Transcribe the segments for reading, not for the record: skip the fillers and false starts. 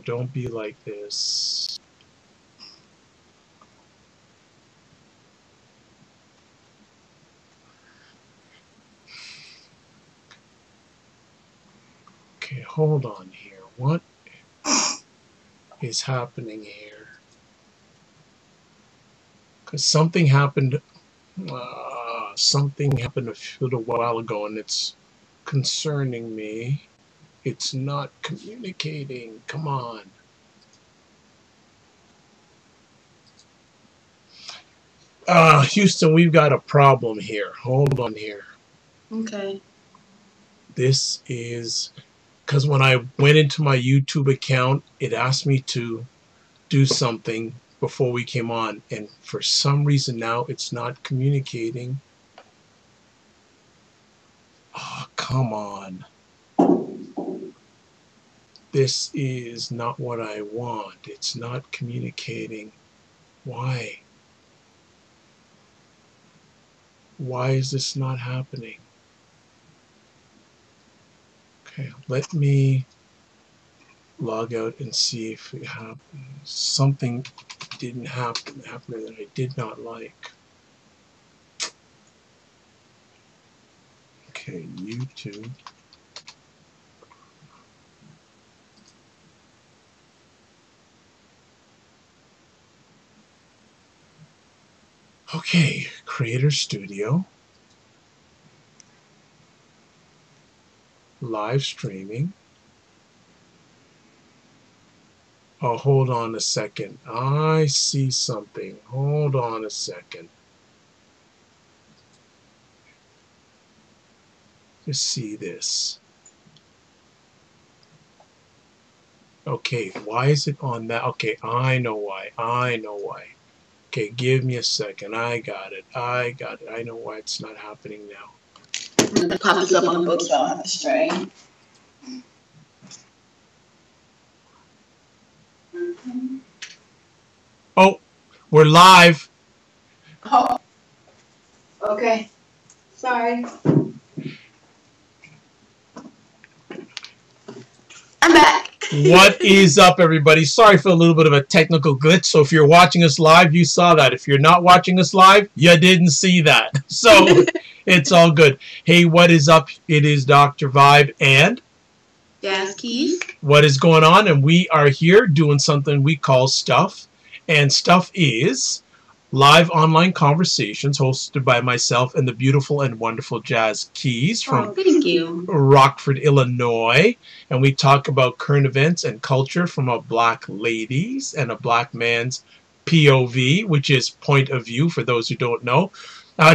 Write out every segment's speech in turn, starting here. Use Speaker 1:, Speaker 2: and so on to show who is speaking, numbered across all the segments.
Speaker 1: don't be like this. Okay, hold on here. What is happening here? Because something happened a little while ago, and it's concerning me. It's not communicating. Come on. Houston, we've got a problem here. Hold on here.
Speaker 2: Okay.
Speaker 1: This is because when I went into my YouTube account, it asked me to do something before we came on, and for some reason now it's not communicating. Oh, come on. This is not what I want. It's not communicating. Why? Why is this not happening? Okay, let me log out and see if it happens. Something didn't happen that I did not like. Okay, YouTube. Okay, Creator Studio. Live streaming. Oh, hold on a second. I see something. Hold on a second. Just see this. Okay, why is it on that? Okay, I know why. I know why. Okay, give me a second. I got it. I got it. I know why it's not happening now.
Speaker 2: It pops up on the book, so I'll have to stray.
Speaker 1: Oh, we're live.
Speaker 2: Oh, okay. Sorry. I'm back.
Speaker 1: What is up, everybody? Sorry for a little bit of a technical glitch. So if you're watching us live, you saw that. If you're not watching us live, you didn't see that. So it's all good. Hey, what is up? It is Dr. Vibe and
Speaker 2: Jazz Keys.
Speaker 1: What is going on? And we are here doing something we call Stuff. And Stuff is live online conversations hosted by myself and the beautiful and wonderful Jazz Keys from
Speaker 2: thank you.
Speaker 1: Rockford, Illinois. And we talk about current events and culture from a black lady's and a black man's POV, which is point of view for those who don't know.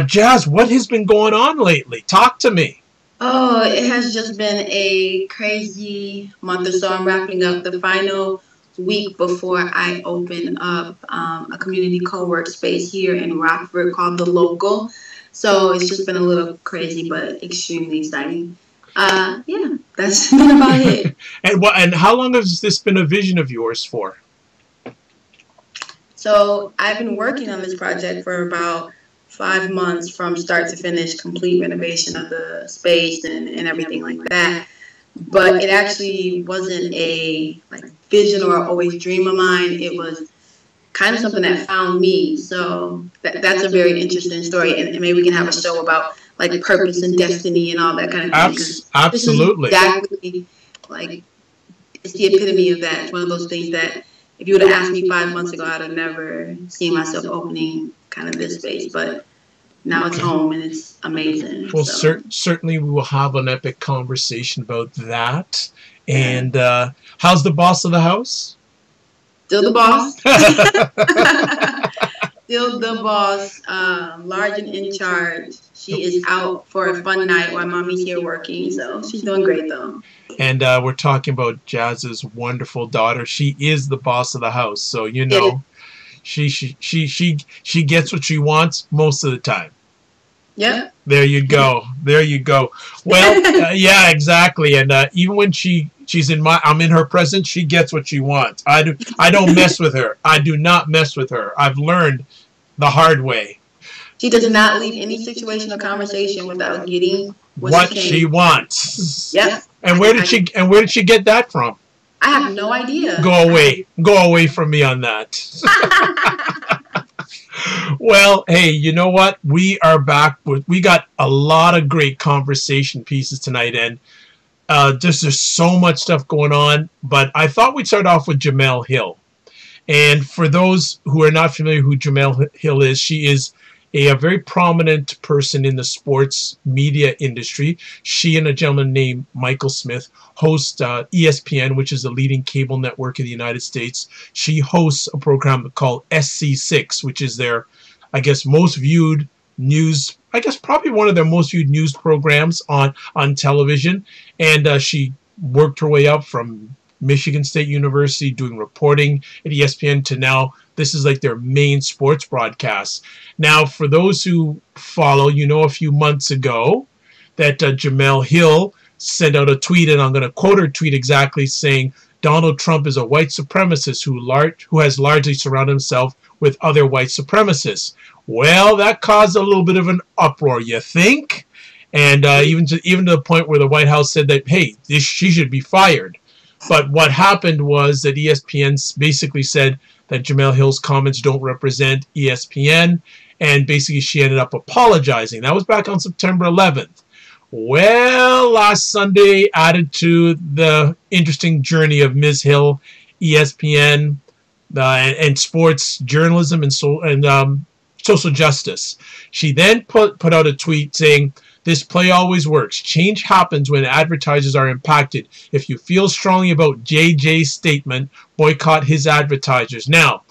Speaker 1: Jazz, what has been going on lately? Talk to me.
Speaker 2: Oh, it has just been a crazy month or so. I'm wrapping up the final week before I open up a community co-work space here in Rockford called The Local. So it's just been a little crazy, but extremely exciting. Yeah, that's been about it.
Speaker 1: And how long has this been a vision of yours for?
Speaker 2: So I've been working on this project for about 5 months from start to finish, complete renovation of the space and everything like that. But it actually wasn't a vision or always dream of mine. It was kind of something that found me. So that's a very interesting story, and maybe we can have a show about purpose and destiny and all that kind of thing.
Speaker 1: Absolutely.
Speaker 2: This is exactly it's the epitome of that. It's one of those things that if you would have asked me 5 months ago, I'd have never seen myself opening kind of this space, but now it's home and it's amazing.
Speaker 1: Well,
Speaker 2: so.
Speaker 1: Certainly we will have an epic conversation about that. And how's the boss of the house?
Speaker 2: Still the boss. Still the boss. Large and in charge. She is out for a fun night while mommy's here working. So she's doing great though.
Speaker 1: And we're talking about Jazz's wonderful daughter. She is the boss of the house. So you know. She gets what she wants most of the time.
Speaker 2: Yeah.
Speaker 1: There you go. There you go. Well, yeah, exactly. And even when I'm in her presence, she gets what she wants. I don't mess with her. I do not mess with her. I've learned the hard way.
Speaker 2: She does not leave any situation or conversation without getting
Speaker 1: what she wants.
Speaker 2: Yep.
Speaker 1: And where did she get that from?
Speaker 2: I have no idea.
Speaker 1: Go away. Go away from me on that. Well, hey, you know what? We are back we got a lot of great conversation pieces tonight, and there's so much stuff going on, but I thought we'd start off with Jemele Hill. And for those who are not familiar who Jemele Hill is, she is a very prominent person in the sports media industry. She and a gentleman named Michael Smith host ESPN, which is the leading cable network in the United States. She hosts a program called SC6, which is their, I guess, most viewed news, I guess probably one of their most viewed news programs on television. And she worked her way up from Michigan State University doing reporting at ESPN to now this is like their main sports broadcast. Now, for those who follow, you know, a few months ago that Jemele Hill sent out a tweet, and I'm going to quote her tweet exactly, saying Donald Trump is a white supremacist who has largely surrounded himself with other white supremacists. Well, that caused a little bit of an uproar, you think? And even to the point where the White House said that, hey, she should be fired. But what happened was that ESPN basically said that Jemele Hill's comments don't represent ESPN, and basically she ended up apologizing. That was back on September 11th. Well, last Sunday, added to the interesting journey of Ms. Hill, ESPN, and sports journalism and social justice. She then put out a tweet saying, "This play always works. Change happens when advertisers are impacted. If you feel strongly about JJ's statement, boycott his advertisers." Now,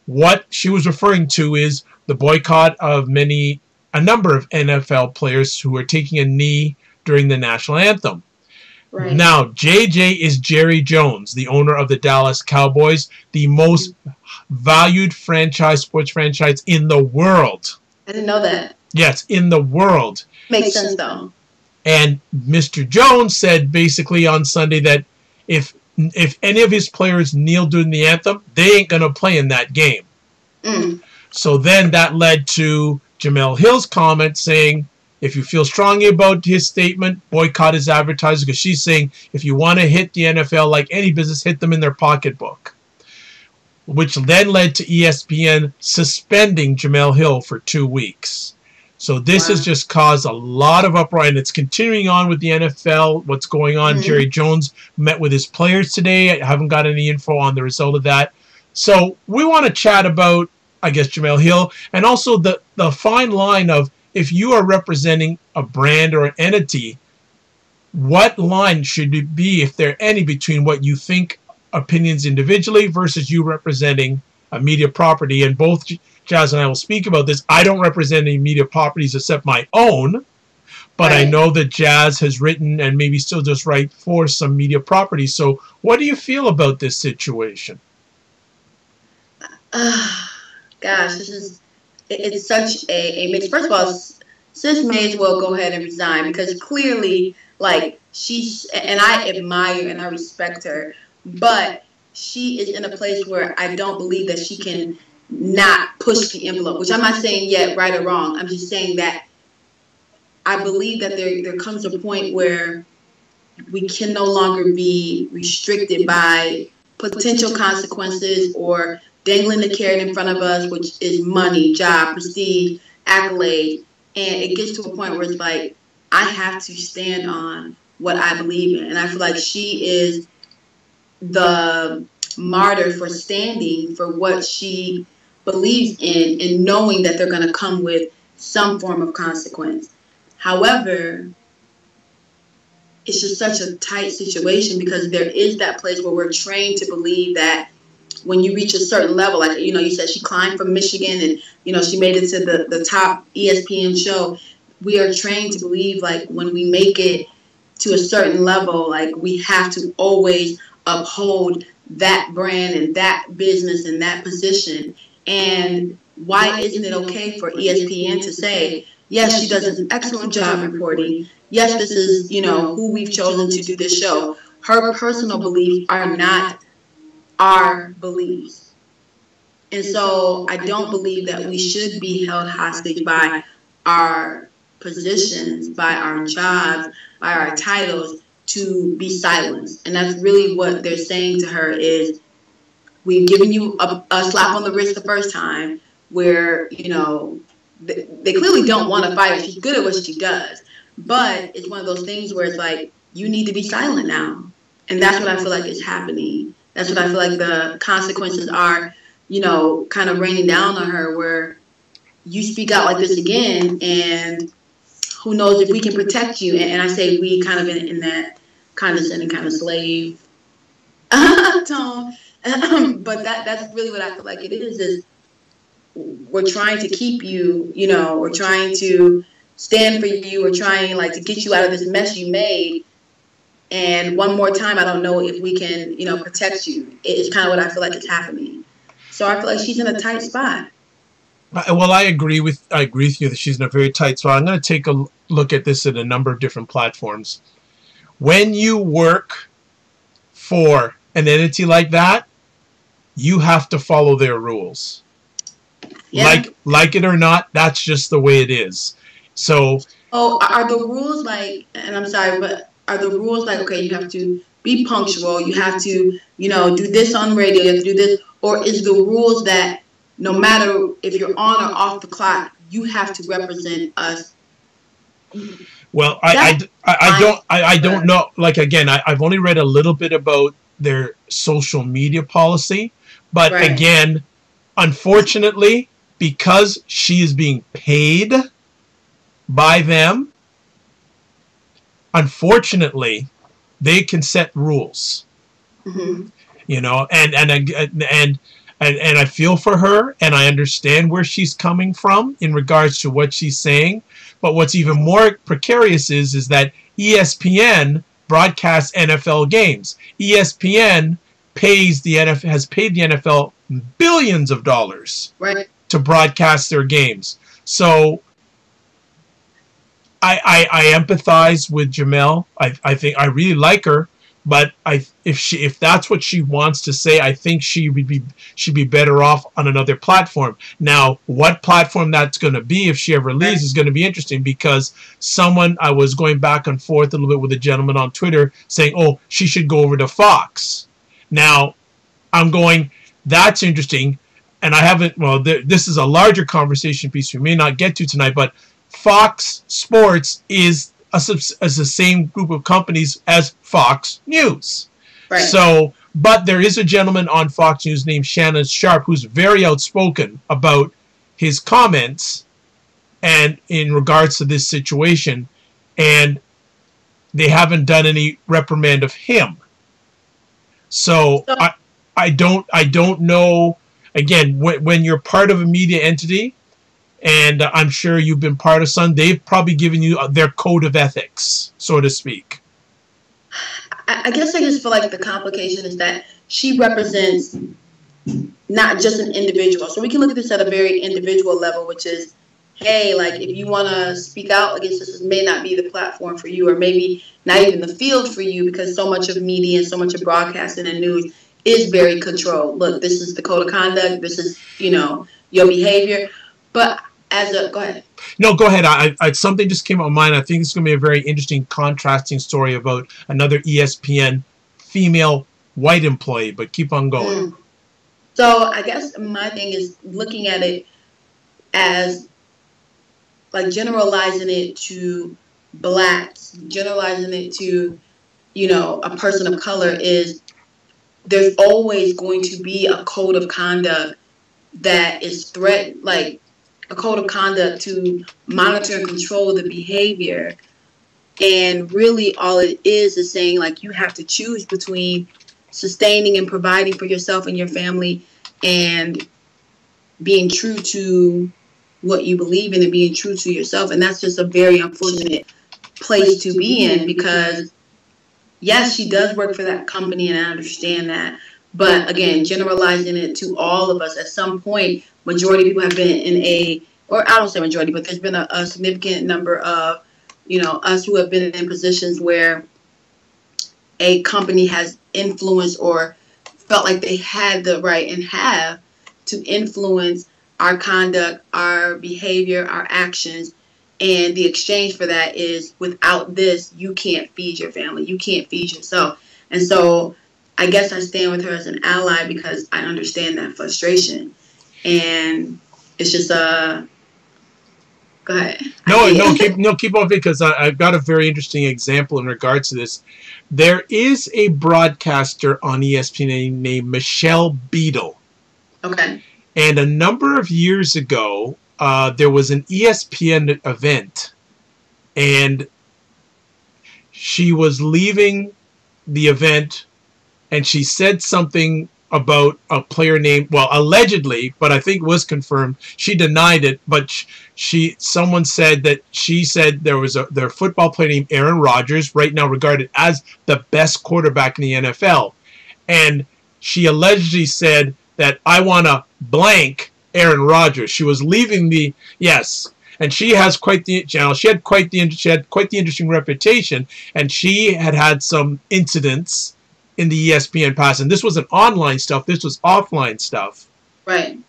Speaker 1: what she was referring to is the boycott of a number of NFL players who were taking a knee during the national anthem.
Speaker 2: Right.
Speaker 1: Now, JJ is Jerry Jones, the owner of the Dallas Cowboys, the most valued sports franchise in the world.
Speaker 2: I didn't know that.
Speaker 1: Yes, in the world.
Speaker 2: Makes sense, though.
Speaker 1: And Mr. Jones said basically on Sunday that if any of his players kneel during the anthem, they ain't going to play in that game. So then that led to Jemele Hill's comment saying, if you feel strongly about his statement, boycott his advertisers, because she's saying if you want to hit the NFL like any business, hit them in their pocketbook. Which then led to ESPN suspending Jemele Hill for 2 weeks. So this has just caused a lot of uproar, and it's continuing on with the NFL, what's going on. Jerry Jones met with his players today. I haven't got any info on the result of that. So we want to chat about, I guess, Jemele Hill, and also the fine line of if you are representing a brand or an entity, what line should it be, if there any, between what you think opinions individually versus you representing a media property? And both Jazz and I will speak about this. I don't represent any media properties except my own, but I know that Jazz has written and maybe still just write for some media properties. So what do you feel about this situation?
Speaker 2: Gosh, it's such a mix. First of all, sis may as well go ahead and resign, because clearly, like, and I admire and I respect her, but she is in a place where I don't believe that she can not push the envelope, which I'm not saying yet right or wrong. I'm just saying that I believe that there comes a point where we can no longer be restricted by potential consequences or dangling the carrot in front of us, which is money, job, prestige, accolade. And it gets to a point where it's like, I have to stand on what I believe in. And I feel like she is the martyr for standing for what she believes in, and knowing that they're going to come with some form of consequence. However, it's just such a tight situation, because there is that place where we're trained to believe that when you reach a certain level, like, you know, you said she climbed from Michigan and, you know, she made it to the top ESPN show. We are trained to believe, like, when we make it to a certain level, like, we have to always uphold that brand and that business and that position. And why isn't it okay for ESPN to say, yes, she does an excellent job reporting. Yes, this is, you know, who we've chosen to do this show. Her personal beliefs are not our beliefs. And so I don't believe that we should be held hostage by our positions, by our jobs, by our titles, to be silenced. And that's really what they're saying to her is, we've given you a slap on the wrist the first time where, you know, they clearly don't want to fight her. She's good at what she does. But it's one of those things where it's like, you need to be silent now. And that's what I feel like is happening. That's what I feel like the consequences are, you know, kind of raining down on her, where you speak out like this again, and who knows if we can protect you. And I say we kind of in that condescending kind of slave tone. But that's really what I feel like it is we're trying to keep you, you know, we're trying to stand for you, we're trying like to get you out of this mess you made. And one more time, I don't know if we can, you know, protect you. It's kind of what I feel like is happening. So I feel like she's in a tight spot.
Speaker 1: Well, I agree with you that she's in a very tight spot. I'm going to take a look at this at a number of different platforms. When you work for an entity like that, you have to follow their rules. Yeah. Like it or not, that's just the way it is. So,
Speaker 2: are the rules like, and I'm sorry, but are the rules like, okay, you have to be punctual, you have to, you know, do this on radio, you have to do this, or is the rules that no matter if you're on or off the clock, you have to represent us?
Speaker 1: Well, I don't know. Like, again, I've only read a little bit about their social media policy, but right. Again, unfortunately, because she is being paid by them, unfortunately, they can set rules. Mm-hmm. You know, and I feel for her, and I understand where she's coming from in regards to what she's saying. But what's even more precarious is that ESPN broadcasts NFL games. ESPN has paid the NFL billions of dollars right. to broadcast their games. So I empathize with Jemele. I think I really like her, but if that's what she wants to say, I think she'd be better off on another platform. Now, what platform that's going to be if she ever leaves is going to be interesting, because I was going back and forth a little bit with a gentleman on Twitter saying, oh, she should go over to Fox. Now, I'm going, that's interesting, and I haven't, well, this is a larger conversation piece we may not get to tonight, but Fox Sports is the same group of companies as Fox News. Right. So, but there is a gentleman on Fox News named Shannon Sharpe who's very outspoken about his comments and in regards to this situation, and they haven't done any reprimand of him. So I don't know. Again, when you're part of a media entity, and I'm sure you've been part of some, they've probably given you their code of ethics, so to speak.
Speaker 2: I guess I just feel like the complication is that she represents not just an individual. So we can look at this at a very individual level, which is, hey, like if you want to speak out against this may not be the platform for you, or maybe not even the field for you, because so much of media and so much of broadcasting and news is very controlled. Look, this is the code of conduct. This is, you know, your behavior. But go ahead.
Speaker 1: No, go ahead. Something just came up in mind. I think it's going to be a very interesting contrasting story about another ESPN female white employee, but keep on going.
Speaker 2: So I guess my thing is looking at it as like generalizing it to blacks, generalizing it to, you know, a person of color, is there's always going to be a code of conduct that is like a code of conduct to monitor and control the behavior. And really all it is saying, like, you have to choose between sustaining and providing for yourself and your family and being true to what you believe in and being true to yourself. And that's just a very unfortunate place to be in, because yes, she does work for that company, and I understand that. But again, generalizing it to all of us, at some point, majority of people have been in or I don't say majority, but there's been a significant number of, you know, us who have been in positions where a company has influenced or felt like they had the right and have to influence our conduct, our behavior, our actions. And the exchange for that is, without this, you can't feed your family. You can't feed yourself. And so I guess I stand with her as an ally because I understand that frustration. And it's just go ahead.
Speaker 1: Keep on, because I've got a very interesting example in regards to this. There is a broadcaster on ESPN named Michelle Beadle.
Speaker 2: Okay.
Speaker 1: And a number of years ago, there was an ESPN event, and she was leaving the event, and she said something about a player named, well, allegedly, but I think was confirmed. She denied it, but someone said that she said there was their football player named Aaron Rodgers, right now regarded as the best quarterback in the NFL, and she allegedly said that I want to blank Aaron Rodgers. She was leaving the and she has quite the channel. She had quite the interesting reputation, and she had some incidents in the ESPN past, and this wasn't online stuff. This was offline stuff.
Speaker 2: Right.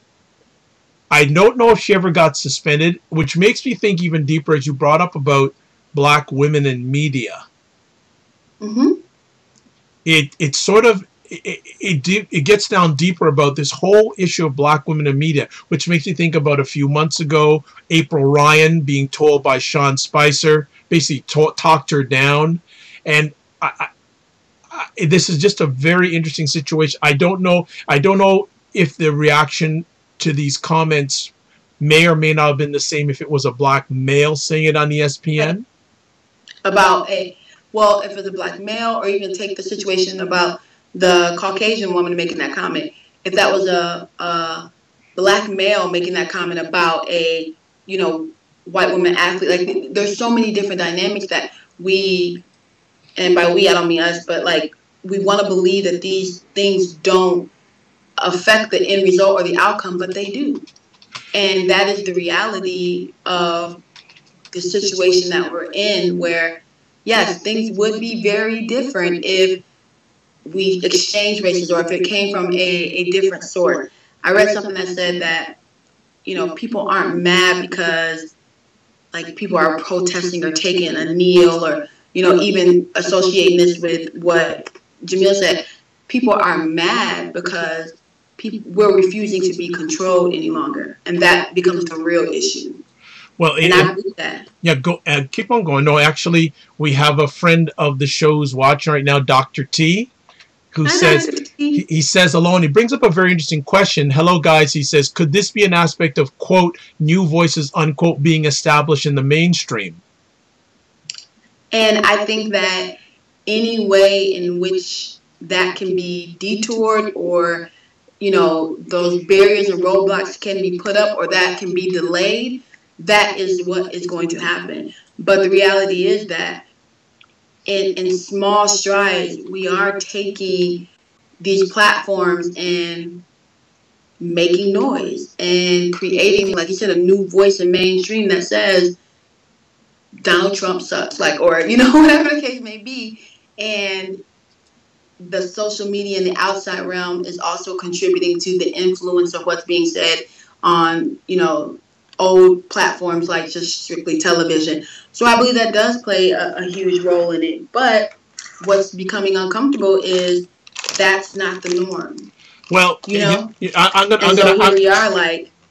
Speaker 1: I don't know if she ever got suspended, which makes me think even deeper, as you brought up about black women in media.
Speaker 2: Mm-hmm.
Speaker 1: It sort of it gets down deeper about this whole issue of black women in media, which makes me think about a few months ago, April Ryan being told by Sean Spicer, basically talked her down, and this is just a very interesting situation. I don't know if the reaction to these comments may or may not have been the same if it was a black male saying it on ESPN.
Speaker 2: About if it's a black male, or even take the situation about the Caucasian woman making that comment. If that was a black male making that comment about a, white woman athlete, like, there's so many different dynamics that we, and by we I don't mean us, but like, we want to believe that these things don't affect the end result or the outcome, but they do. And that is the reality of the situation that we're in, where, yes, things would be very different if we exchange races, or if it came from a different sort. I read something that said that, people aren't mad because, like, people are protesting or taking a kneel, or, even associating this with what Jamil said. People are mad because we're refusing to be controlled any longer, and that becomes the real issue.
Speaker 1: Well,
Speaker 2: and I believe that.
Speaker 1: Yeah, keep on going. No, actually, we have a friend of the show's watching right now, Dr. T, who he says alone. He brings up a very interesting question. Hello, guys. He says, could this be an aspect of, quote, new voices, unquote, being established in the mainstream?
Speaker 2: And I think that any way in which that can be detoured, or, those barriers and roadblocks can be put up, or that can be delayed, that is what is going to happen. But the reality is that in small strides, we are taking these platforms and making noise and creating, like you said, a new voice in mainstream that says Donald Trump sucks, like, or, whatever the case may be. And the social media and the outside realm is also contributing to the influence of what's being said on, old platforms like just strictly television. So I believe that does play a huge role in it. But what's becoming uncomfortable is that's not the norm.
Speaker 1: Well,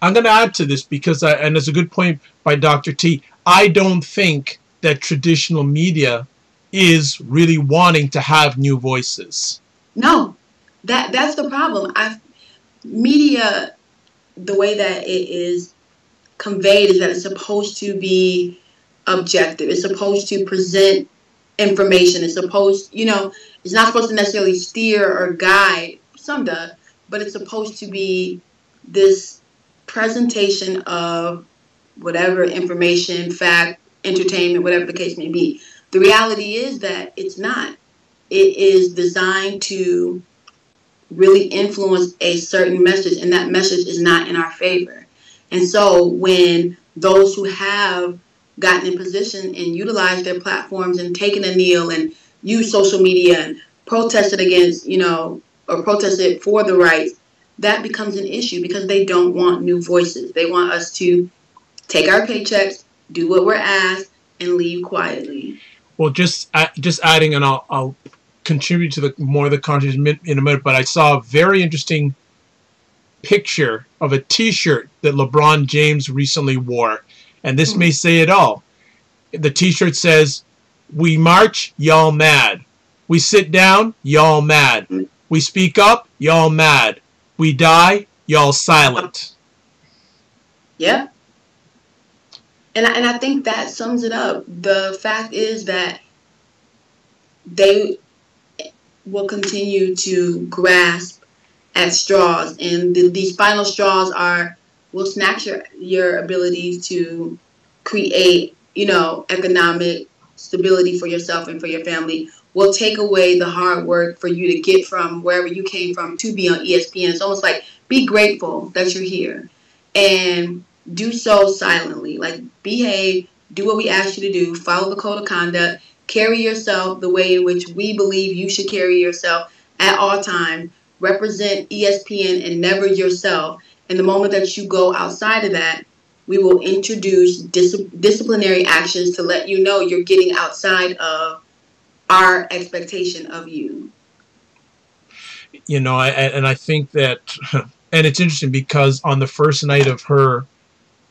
Speaker 1: I'm going to add to this because, and it's a good point by Dr. T. I don't think that traditional media is really wanting to have new voices.
Speaker 2: No, that's the problem. Media, the way that it is conveyed is that it's supposed to be objective. It's supposed to present information. It's supposed, it's not supposed to necessarily steer or guide. Some does, but it's supposed to be this presentation of whatever information, fact, entertainment, whatever the case may be. The reality is that it's not. It is designed to really influence a certain message, and that message is not in our favor. And so when those who have gotten in position and utilized their platforms and taken a kneel and used social media and protested against, or protested for the rights, that becomes an issue because they don't want new voices. They want us to take our paychecks, do what we're asked, and leave quietly.
Speaker 1: Well, just adding, and I'll contribute to the more of the content in a minute. But I saw a very interesting picture of a T-shirt that LeBron James recently wore, and this may say it all. The T-shirt says, "We march, y'all mad. We sit down, y'all mad. We speak up, y'all mad. We die, y'all silent."
Speaker 2: Yeah. And I think that sums it up. The fact is that they will continue to grasp at straws, and these final straws will snatch your ability to create, economic stability for yourself and for your family. Will take away the hard work for you to get from wherever you came from to be on ESPN. It's almost like, be grateful that you're here, and do so silently. Like, behave, do what we ask you to do, follow the code of conduct, carry yourself the way in which we believe you should carry yourself at all times, represent ESPN and never yourself. And the moment that you go outside of that, we will introduce disciplinary actions to let you know you're getting outside of our expectation of you.
Speaker 1: And I think that, and it's interesting because on the first night of her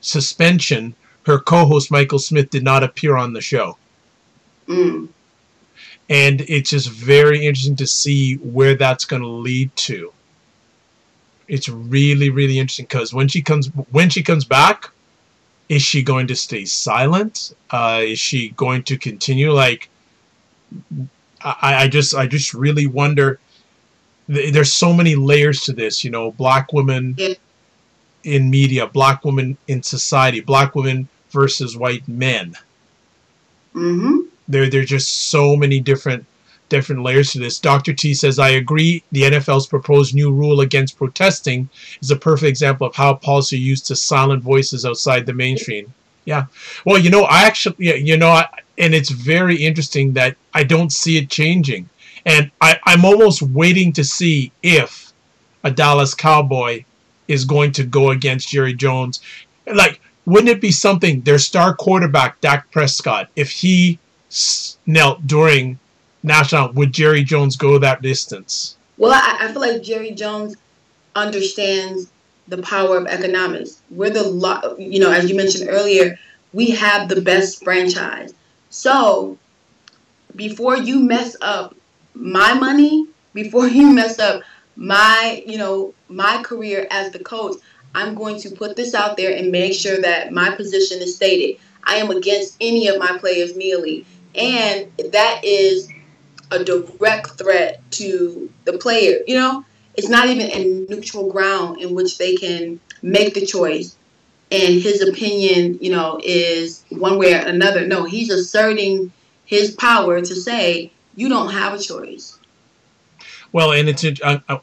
Speaker 1: suspension, her co-host Michael Smith did not appear on the show. And it's just very interesting to see where that's going to lead to. It's really, really interesting because when she comes back, is she going to stay silent? Is she going to continue? Like, I just really wonder. There's so many layers to this, Black women in media, Black women in society, Black women versus white men. There's just so many different layers to this. Dr. T says, I agree. The NFL's proposed new rule against protesting is a perfect example of how policy used to silence voices outside the mainstream. Yeah. Well, I actually, and it's very interesting that I don't see it changing. And I'm almost waiting to see if a Dallas Cowboy is going to go against Jerry Jones. Like, wouldn't it be something, their star quarterback, Dak Prescott, if he knelt during national, would Jerry Jones go that distance?
Speaker 2: Well, I feel like Jerry Jones understands the power of economics. We're as you mentioned earlier, we have the best franchise. So before you mess up my money, before you mess up my career as the coach, I'm going to put this out there and make sure that my position is stated. I am against any of my players merely. And that is a direct threat to the player. It's not even a neutral ground in which they can make the choice. And his opinion, is one way or another. No, he's asserting his power to say, you don't have a choice.
Speaker 1: Well, and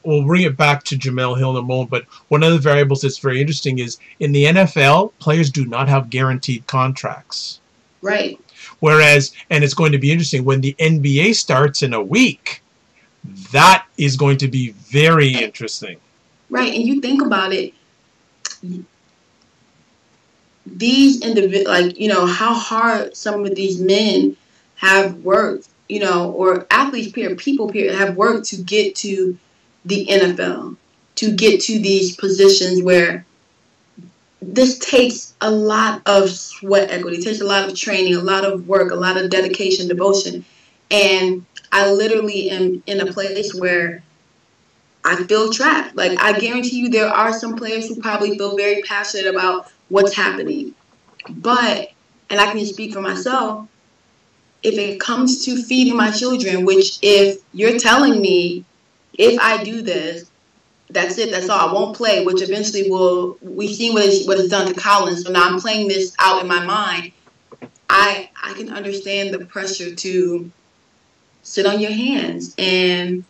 Speaker 1: we'll bring it back to Jemele Hill in a moment, but one of the variables that's very interesting is in the NFL, players do not have guaranteed contracts.
Speaker 2: Right.
Speaker 1: Whereas, and it's going to be interesting, when the NBA starts in a week, that is going to be very interesting.
Speaker 2: Right, and you think about it, these individuals, how hard some of these men have worked, or athletes, people, have worked to get to the NFL, to get to these positions where this takes a lot of sweat equity, takes a lot of training, a lot of work, a lot of dedication, devotion. And I literally am in a place where I feel trapped. Like, I guarantee you there are some players who probably feel very passionate about what's happening. But, and I can speak for myself, if it comes to feeding my children, which if you're telling me if I do this, that's it, that's all, I won't play, which eventually we've seen what it's done to Collins, so now I'm playing this out in my mind, I can understand the pressure to sit on your hands and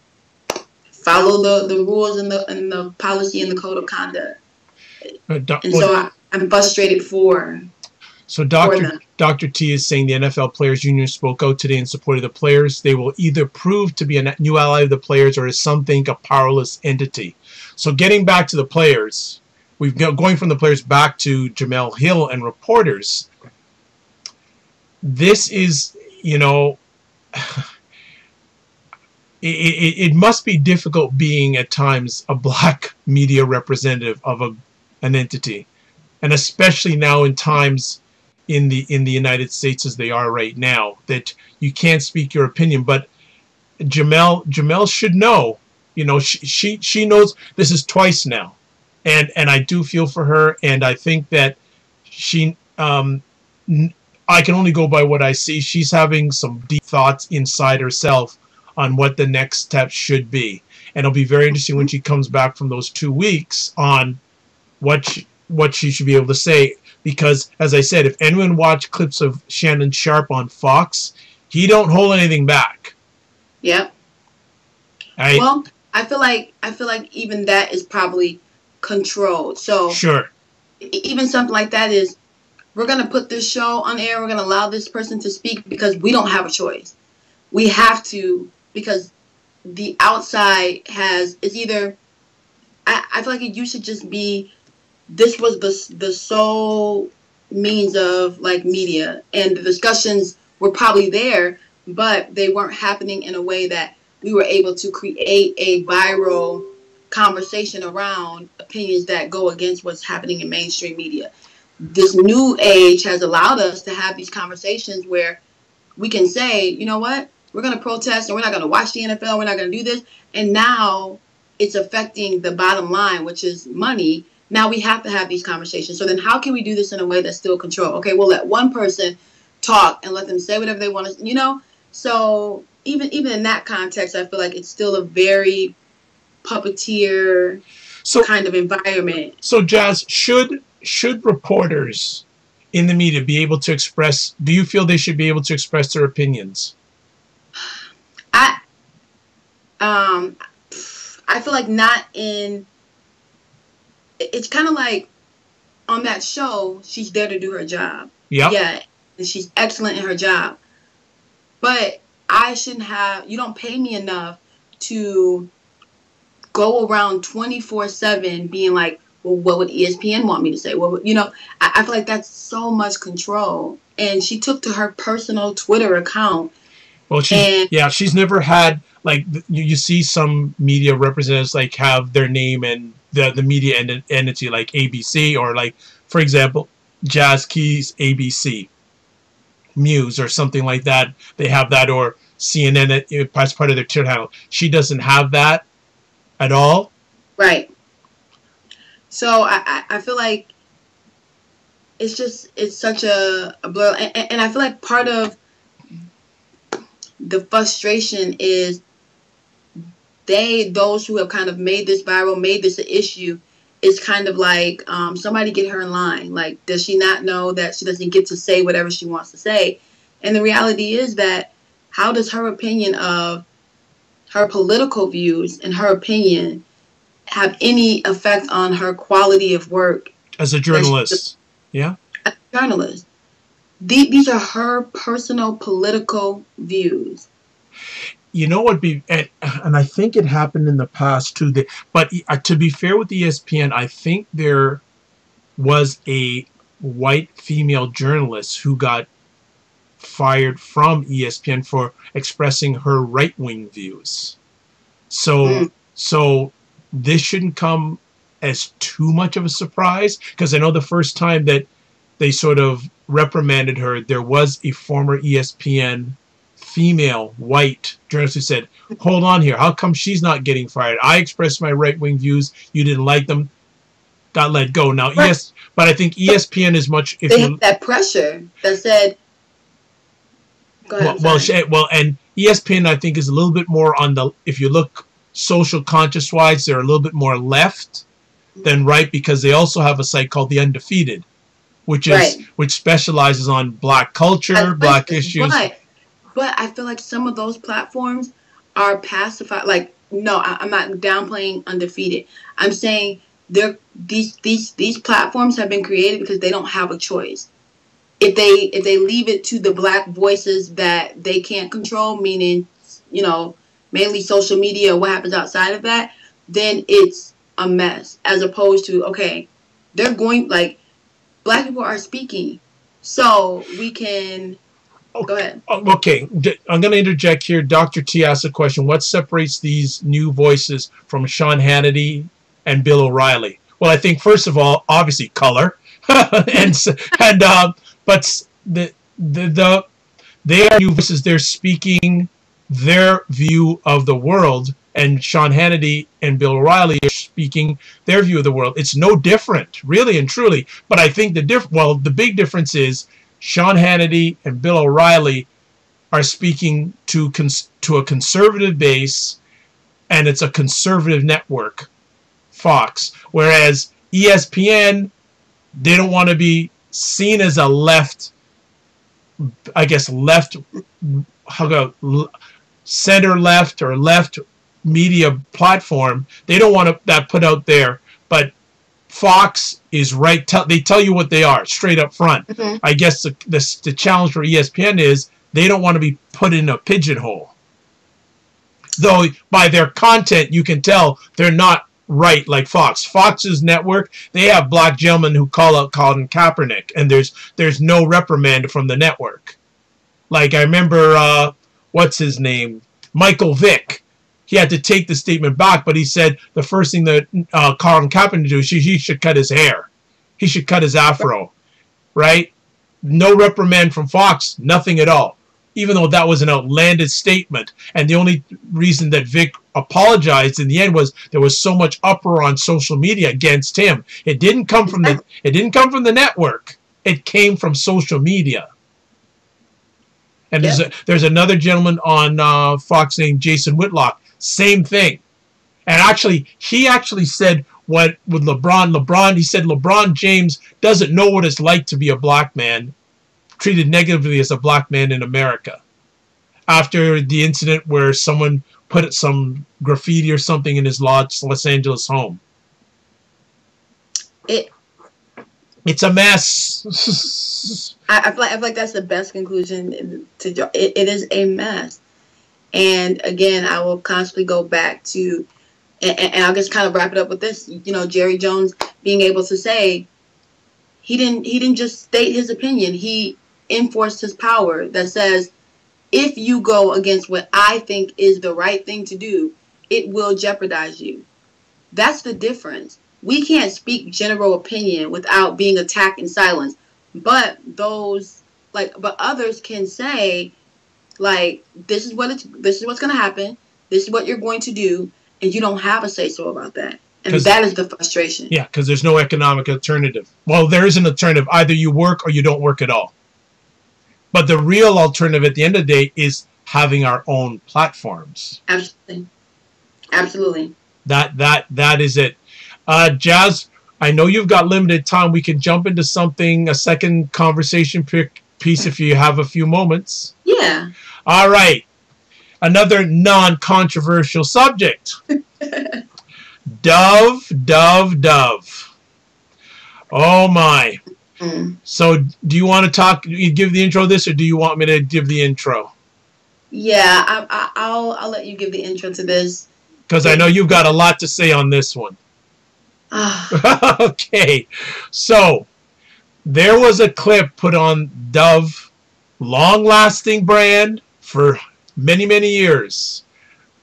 Speaker 2: follow the rules and the policy and the code of conduct. So I'm frustrated for
Speaker 1: So Dr. T is saying the NFL Players Union spoke out today in support of the players. They will either prove to be a new ally of the players or, as some think, a powerless entity. So getting back to the players, going from the players back to Jemele Hill and reporters. this is, you know, it must be difficult being at times a black media representative of an entity, and especially now in times in the United States as they are right now, that you can't speak your opinion. But Jemele should know, you know, she knows this is twice now, and I do feel for her, and I think that she I can only go by what I see. She's having some deep thoughts inside herself on what the next step should be. And it'll be very interesting when she comes back from those 2 weeks on what she should be able to say. Because, as I said, if anyone watched clips of Shannon Sharpe on Fox, he don't hold anything back.
Speaker 2: Yep. Well, I feel like even that is probably controlled. So
Speaker 1: sure,
Speaker 2: even something like that is, we're going to put this show on air. We're going to allow this person to speak because we don't have a choice. We have to, because the outside it's either, I feel like it used to just be, this was the sole means of like media, and the discussions were probably there, but they weren't happening in a way that we were able to create a viral conversation around opinions that go against what's happening in mainstream media. This new age has allowed us to have these conversations where we can say, you know what, we're going to protest and we're not going to watch the NFL. We're not going to do this. And now it's affecting the bottom line, which is money. Now we have to have these conversations. So then how can we do this in a way that's still controlled? Okay, we'll let one person talk and let them say whatever they want to, you know? So even in that context, I feel like it's still a very puppeteer kind of environment.
Speaker 1: So Jazz, should reporters in the media be able to express, do you feel they should be able to express their opinions?
Speaker 2: I feel like not in, it's kind of like on that show, she's there to do her job.
Speaker 1: Yep.
Speaker 2: Yeah. And she's excellent in her job. But I shouldn't have, you don't pay me enough to go around 24/7 being like, well, what would ESPN want me to say? What would, you know, I feel like that's so much control. And she took to her personal Twitter account.
Speaker 1: Well, she's never had, like, you see some media representatives like have their name and the media entity like ABC, or like, for example, Jazz Keys ABC Muse or something like that. They have that, or CNN as part of their Twitter handle. She doesn't have that at all.
Speaker 2: Right. So I feel like it's such a blur, and I feel like part of the frustration is those who have kind of made this viral, made this an issue, is kind of like, somebody get her in line. Like, does she not know that she doesn't get to say whatever she wants to say? And the reality is that, how does her opinion of her political views and her opinion have any effect on her quality of work
Speaker 1: as a journalist? Yeah.
Speaker 2: As a journalist. These are her personal political views.
Speaker 1: You know what? And I think it happened in the past too. But to be fair with ESPN, I think there was a white female journalist who got fired from ESPN for expressing her right-wing views. So this shouldn't come as too much of a surprise, because I know the first time that they sort of reprimanded her, there was a former ESPN female white journalist who said, hold on here, how come she's not getting fired? I expressed my right-wing views, you didn't like them, got let go. Now, right. Yes, but I think ESPN is much...
Speaker 2: They had that pressure that said... Go ahead,
Speaker 1: well, and ESPN, I think, is a little bit more on the... If you look social conscious-wise, they're a little bit more left than right, because they also have a site called The Undefeated, which specializes on black culture, black issues.
Speaker 2: Right. But I feel like some of those platforms are pacified. Like, no, I'm not downplaying Undefeated. I'm saying these platforms have been created because they don't have a choice. If they leave it to the black voices that they can't control, meaning, you know, mainly social media, what happens outside of that, then it's a mess. As opposed to, okay, they're going, like, black people are speaking, so we can Go ahead.
Speaker 1: Okay, I'm going to interject here. Dr. T asked a question. What separates these new voices from Sean Hannity and Bill O'Reilly? Well, I think, first of all, obviously color. But they are new voices. They're speaking their view of the world, and Sean Hannity and Bill O'Reilly are speaking their view of the world. It's no different, really and truly. But I think the big difference is Sean Hannity and Bill O'Reilly are speaking to a conservative base, and it's a conservative network, Fox. Whereas ESPN, they don't want to be seen as a left, I guess, center left or left media platform. They don't want that put out there, but Fox is right. They tell you what they are straight up front. Mm-hmm. I guess the challenge for ESPN is they don't want to be put in a pigeonhole. Though by their content, you can tell they're not right like Fox. Fox's network, they have black gentlemen who call out Colin Kaepernick, and there's no reprimand from the network. Like I remember, what's his name? Michael Vick. He had to take the statement back, but he said the first thing that Colin Kaepernick do is he should cut his hair. He should cut his afro, right? No reprimand from Fox, nothing at all. Even though that was an outlandish statement, and the only reason that Vic apologized in the end was there was so much uproar on social media against him. It didn't come from the network. It came from social media. And there's another gentleman on Fox named Jason Whitlock. Same thing. And he actually said what with LeBron, he said LeBron James doesn't know what it's like to be a black man, treated negatively as a black man in America. After the incident where someone put some graffiti or something in his Los Angeles home. It's a mess.
Speaker 2: I feel like that's the best conclusion to draw. It is a mess. And again, I will constantly go back to, and I'll just kind of wrap it up with this. You know, Jerry Jones being able to say he didn't just state his opinion. He enforced his power that says, if you go against what I think is the right thing to do, it will jeopardize you. That's the difference. We can't speak general opinion without being attacked in silence. But others can say, like, this is what's going to happen. This is what you're going to do, and you don't have a say so about that. And that is the frustration.
Speaker 1: Yeah, because there's no economic alternative. Well, there is an alternative. Either you work or you don't work at all. But the real alternative at the end of the day is having our own platforms.
Speaker 2: Absolutely. Absolutely.
Speaker 1: That is it. Jazz, I know you've got limited time. We can jump into a second conversation piece if you have a few moments.
Speaker 2: Yeah.
Speaker 1: All right. Another non-controversial subject. Dove. Oh, my. So do you want to give the intro of this, or do you want me to give the intro?
Speaker 2: Yeah, I'll let you give the intro to this.
Speaker 1: Because I know you've got a lot to say on this one. Okay. So there was a clip put on Dove, long-lasting brand for many, many years.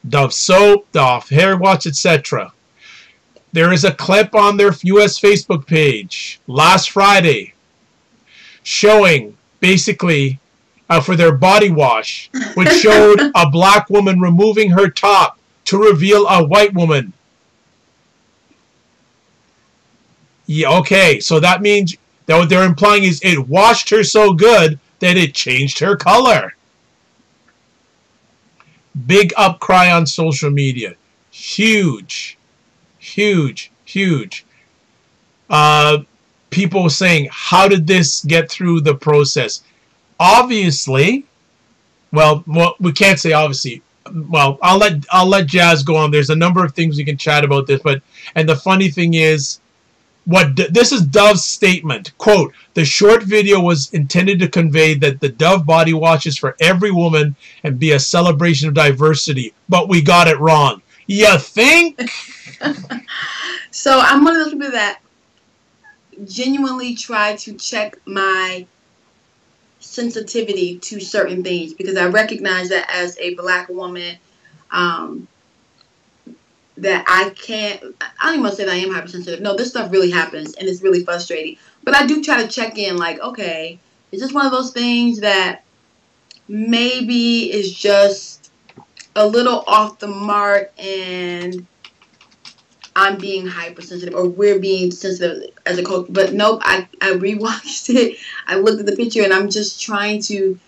Speaker 1: Dove soap, Dove hair wash, etc. There is a clip on their U.S. Facebook page last Friday showing basically for their body wash, which showed a black woman removing her top to reveal a white woman. Yeah, okay, so that means that what they're implying is it washed her so good that it changed her color. Big upcry on social media. Huge. People saying, how did this get through the process? Obviously, well, we can't say obviously. Well, I'll let Jazz go on. There's a number of things we can chat about this, and the funny thing is, this is Dove's statement. Quote, the short video was intended to convey that the Dove body wash is for every woman and be a celebration of diversity, but we got it wrong. You think?
Speaker 2: So I'm one of those people that genuinely try to check my sensitivity to certain things, because I recognize that as a Black woman, that I don't even want to say that I am hypersensitive. No, this stuff really happens and it's really frustrating. But I do try to check in, like, okay, is this one of those things that maybe is just a little off the mark and I'm being hypersensitive, or we're being sensitive as a coach? But nope, I rewatched it. I looked at the picture and I'm just trying to,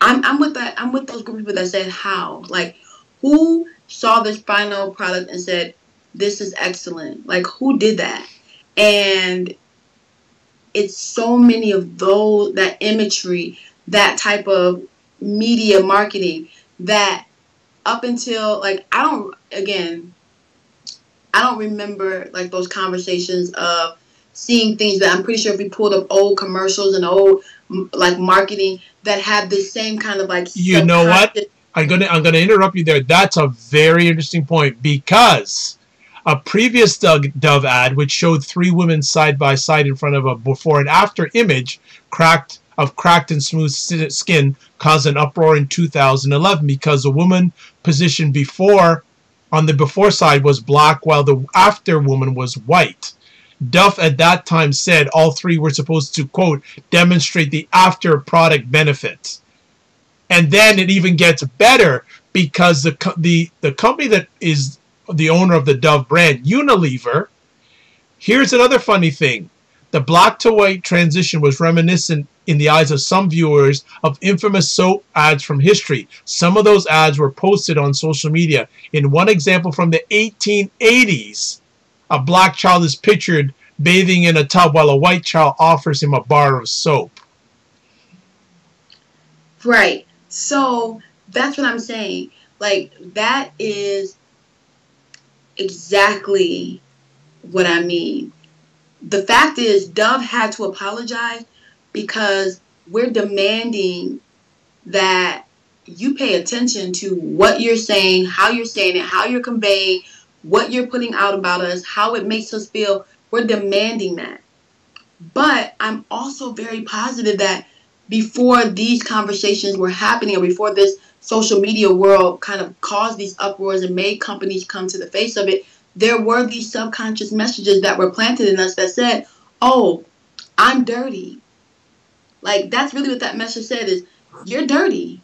Speaker 2: I'm with those group of people that said how, like, who saw this final product and said, this is excellent? Like, who did that? And it's so many of those, that imagery, that type of media marketing, that up until, like, I don't remember, like, those conversations of seeing things that I'm pretty sure if we pulled up old commercials and old, like, marketing that had the same kind of, like,
Speaker 1: you know what? I'm gonna interrupt you there. That's a very interesting point, because a previous Dove ad, which showed 3 women side by side in front of a before and after image, cracked and smooth skin, caused an uproar in 2011 because the woman positioned on the before side was Black while the after woman was white. Duff at that time said all 3 were supposed to, quote, demonstrate the after product benefits. And then it even gets better, because the company that is the owner of the Dove brand, Unilever, here's another funny thing. The black to white transition was reminiscent in the eyes of some viewers of infamous soap ads from history. Some of those ads were posted on social media. In one example from the 1880s, a Black child is pictured bathing in a tub while a white child offers him a bar of soap.
Speaker 2: Right. So that's what I'm saying. Like, that is exactly what I mean. The fact is, Dove had to apologize because we're demanding that you pay attention to what you're saying, how you're saying it, how you're conveying, what you're putting out about us, how it makes us feel. We're demanding that. But I'm also very positive that before these conversations were happening, or before this social media world kind of caused these uproars and made companies come to the face of it, there were these subconscious messages that were planted in us that said, oh, I'm dirty. Like, that's really what that message said, is you're dirty.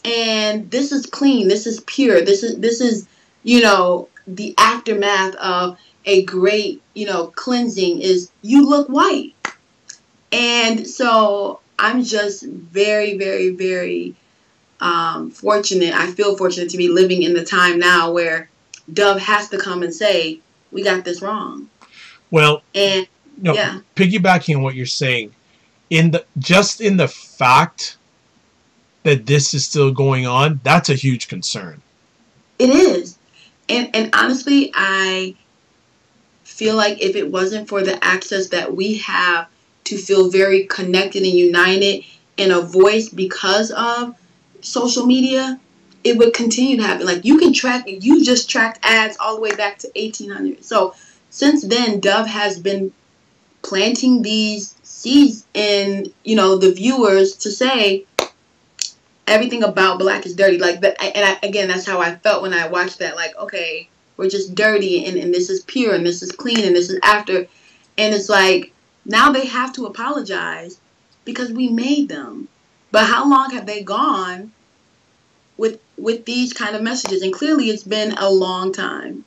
Speaker 2: And this is clean. This is pure. This is, you know, the aftermath of a great, you know, cleansing is you look white. And so I'm just very, very, very fortunate. I feel fortunate to be living in the time now where Dove has to come and say, we got this wrong.
Speaker 1: Well,
Speaker 2: and
Speaker 1: no,
Speaker 2: yeah,
Speaker 1: piggybacking on what you're saying, in the fact that this is still going on, that's a huge concern.
Speaker 2: It is. And honestly, I feel like if it wasn't for the access that we have to feel very connected and united in a voice because of social media, it would continue to happen. Like, you just tracked ads all the way back to 1800. So since then, Dove has been planting these seeds in, you know, the viewers to say everything about Black is dirty. Like, again, that's how I felt when I watched that. Like, okay, we're just dirty, and this is pure, and this is clean, and this is after. And it's like, now they have to apologize because we made them. But how long have they gone with these kind of messages? And clearly it's been a long time.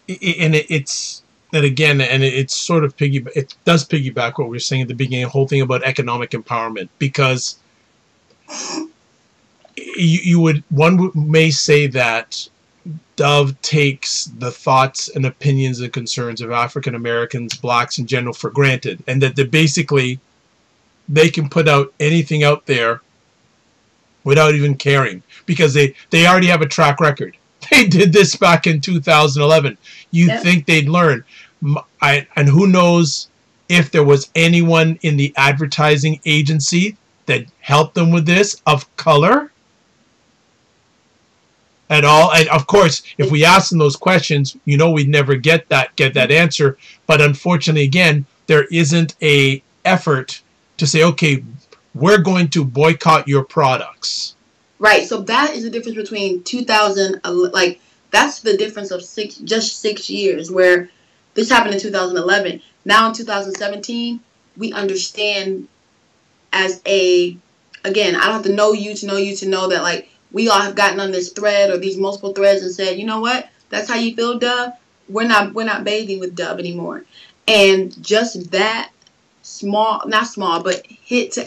Speaker 1: And it's that again, and it sort of it does piggyback what we were saying at the beginning, the whole thing about economic empowerment, because one may say that Dove takes the thoughts and opinions and concerns of African Americans, Blacks in general, for granted, and that they can put out anything out there without even caring, because they already have a track record. They did this back in 2011. You'd think they'd learn. And who knows if there was anyone in the advertising agency that helped them with this of color at all. And of course, if we asked them those questions, you know, we'd never get that answer. But unfortunately, again, there isn't a effort to say, okay, we're going to boycott your products.
Speaker 2: Right. So that is the difference between 2000, like that's the difference of just 6 years, where this happened in 2011. Now in 2017, we understand as again, I don't have to know you to know that, like, we all have gotten on this thread or these multiple threads and said, you know what, that's how you feel, Dove. We're not bathing with Dove anymore. And just that not small, but hit to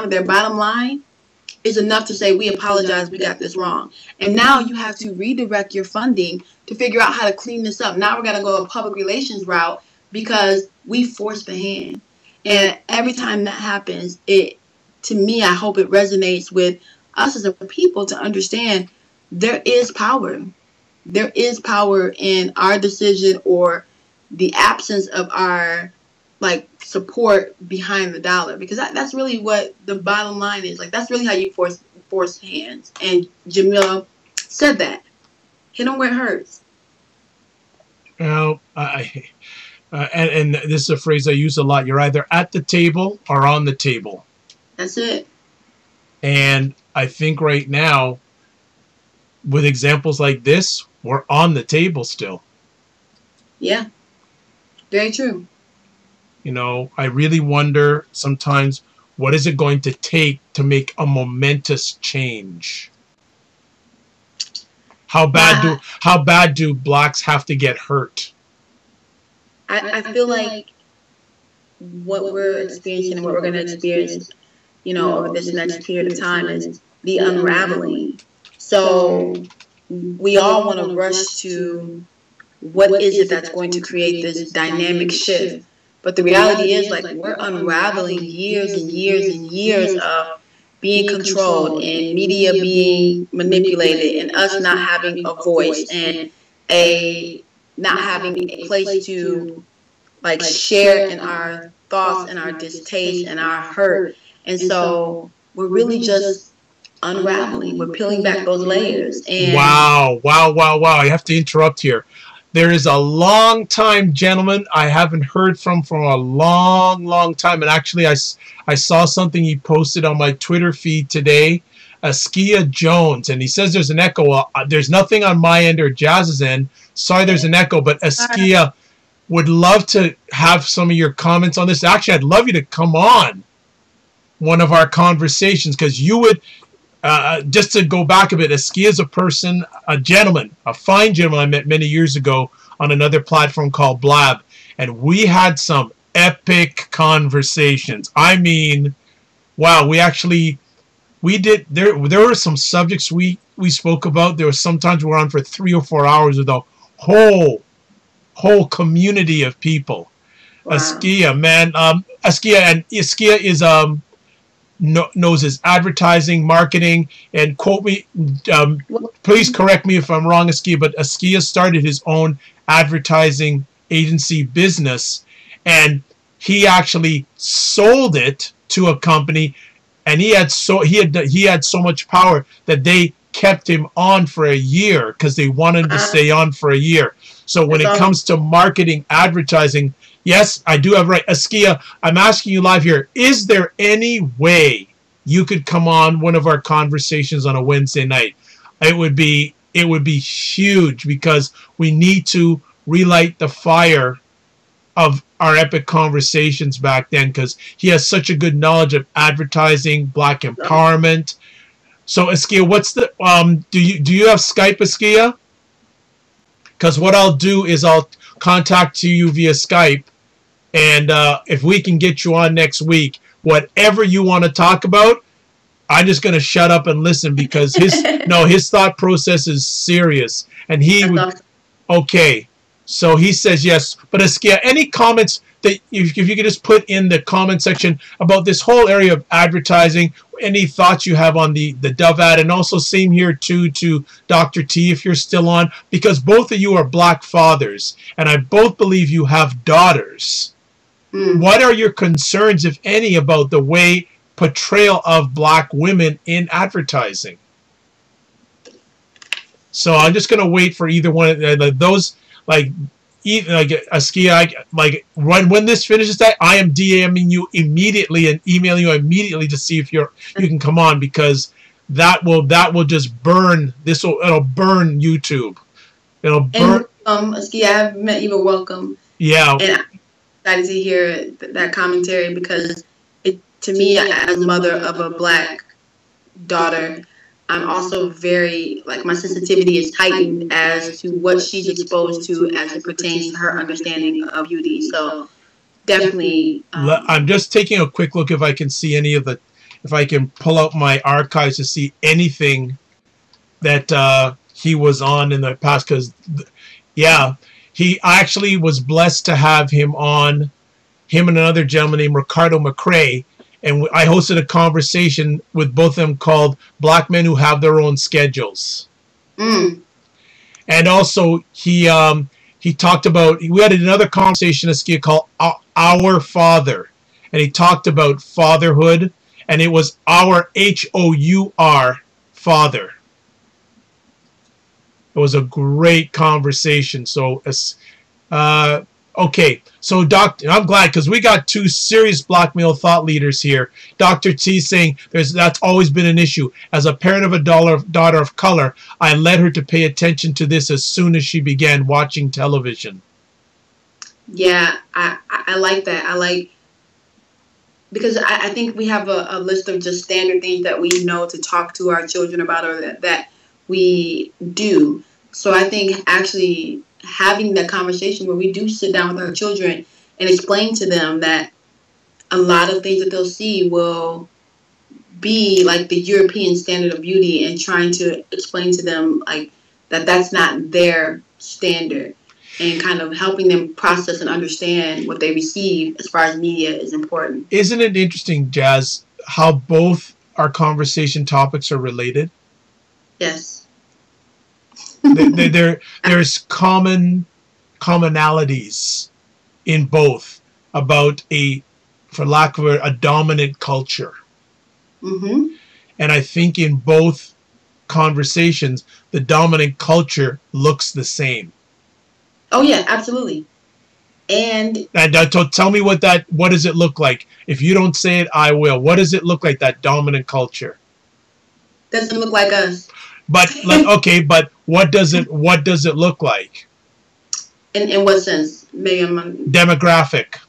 Speaker 2: their bottom line is enough to say, we apologize, we got this wrong. And now you have to redirect your funding to figure out how to clean this up. Now we're going to go a public relations route because we forced the hand. And every time that happens, to me, I hope it resonates with us as a people to understand there is power. There is power in our decision or the absence of our support behind the dollar, because that's really what the bottom line is. Like, that's really how you force hands. And Jamila said that. Hit them where it hurts.
Speaker 1: Well, and this is a phrase I use a lot. You're either at the table or on the table.
Speaker 2: That's it.
Speaker 1: And I think right now, with examples like this, we're on the table still.
Speaker 2: Yeah. Very true.
Speaker 1: You know, I really wonder sometimes, what is it going to take to make a momentous change? How bad do blacks have to get hurt?
Speaker 2: I feel like what we're experiencing and what we're going to experience, over this next period of time is the unraveling. So we all want to rush to what is it that's going to create this dynamic shift. But the reality is, we're unraveling years and years and years of being controlled and media being manipulated and us not having a voice and not having a place to share in our thoughts and our distaste and our hurt. And so we're really just unraveling. We're peeling back those layers. And
Speaker 1: wow. I have to interrupt here. There is a long-time gentleman I haven't heard from a long time. And actually, I saw something he posted on my Twitter feed today, Askia Jones. And he says there's an echo. Well, there's nothing on my end or Jazz's end. Sorry there's an echo, but Askia, would love to have some of your comments on this. Actually, I'd love you to come on one of our conversations, because you would... just to go back a bit, Askia is a person, a gentleman, a fine gentleman I met many years ago on another platform called Blab. And we had some epic conversations. I mean, wow, we did, there were some subjects we spoke about. There was sometimes we were on for 3 or 4 hours with a whole community of people. Wow. Askia, man, Askia is, knows his advertising, marketing, and quote me, please correct me if I'm wrong, Askia, but Askia started his own advertising agency business, and he actually sold it to a company, and he had so much power that they kept him on for a year because they wanted him to stay on for a year. So when it comes to marketing, advertising, yes, I do have right. Askia, I'm asking you live here, is there any way you could come on one of our conversations on a Wednesday night? It would be huge, because we need to relight the fire of our epic conversations back then, because he has such a good knowledge of advertising, black empowerment. So Askia, what's the do you have Skype, Askia? Because what I'll do is I'll contact you via Skype, and if we can get you on next week, whatever you want to talk about, I'm just going to shut up and listen, because his thought process is serious. And he would, okay, so he says yes. But Askia, any comments that if you could just put in the comment section about this whole area of advertising, any thoughts you have on the Dove ad, and also same here too to Dr. T if you're still on, because both of you are black fathers, and I both believe you have daughters. What are your concerns, if any, about the way portrayal of black women in advertising? So I'm just going to wait for either one of those. like Askia, like when this finishes, that I am DMing you immediately and emailing you immediately to see if you can come on, because that will just burn it'll burn YouTube. It'll burn.
Speaker 2: And Askia, I have met you. You're welcome.
Speaker 1: Yeah.
Speaker 2: And I'm excited to hear that commentary, because to me, as a mother of a Black daughter, I'm also very, like, my sensitivity is heightened as to what she's exposed to as it pertains to her understanding of beauty. So definitely.
Speaker 1: I'm just taking a quick look if I can see if I can pull out my archives to see anything that he was on in the past, because, yeah, I actually was blessed to have him on, him and another gentleman named Ricardo McCrae. And I hosted a conversation with both of them called Black Men Who Have Their Own Schedules. And also, he talked about, we had another conversation called Our Father. And he talked about fatherhood. And it was our H-O-U-R, father. It was a great conversation. So, okay, so I'm glad, because we got two serious Black male thought leaders here. Dr. T saying that's always been an issue. As a parent of a daughter of color, I led her to pay attention to this as soon as she began watching television.
Speaker 2: Yeah, I like that. Because I think we have a list of just standard things that we know to talk to our children about, or that we do. So I think actually having that conversation where we do sit down with our children and explain to them that a lot of things that they'll see will be like the European standard of beauty, and trying to explain to them like that's not their standard, and kind of helping them process and understand what they receive as far as media is important.
Speaker 1: Isn't it interesting, Jazz, how both our conversation topics are related?
Speaker 2: Yes.
Speaker 1: There's commonalities in both about for lack of a dominant culture. And I think in both conversations, the dominant culture looks the same.
Speaker 2: Oh yeah, absolutely. And
Speaker 1: tell me what does it look like? If you don't say it, I will. What does it look like, that dominant culture?
Speaker 2: Doesn't look like us.
Speaker 1: But okay, but what does it look like?
Speaker 2: In what sense? Maybe
Speaker 1: demographic.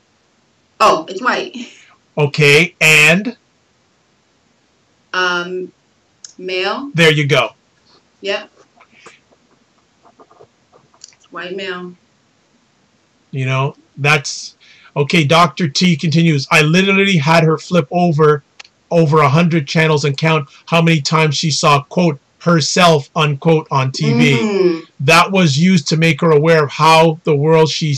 Speaker 2: Oh, it's white.
Speaker 1: Okay, and
Speaker 2: male.
Speaker 1: There you go.
Speaker 2: Yep. It's white male.
Speaker 1: You know, that's okay. Dr. T continues. I literally had her flip over 100 channels and count how many times she saw, quote, herself, unquote, on TV. That was used to make her aware of how the world she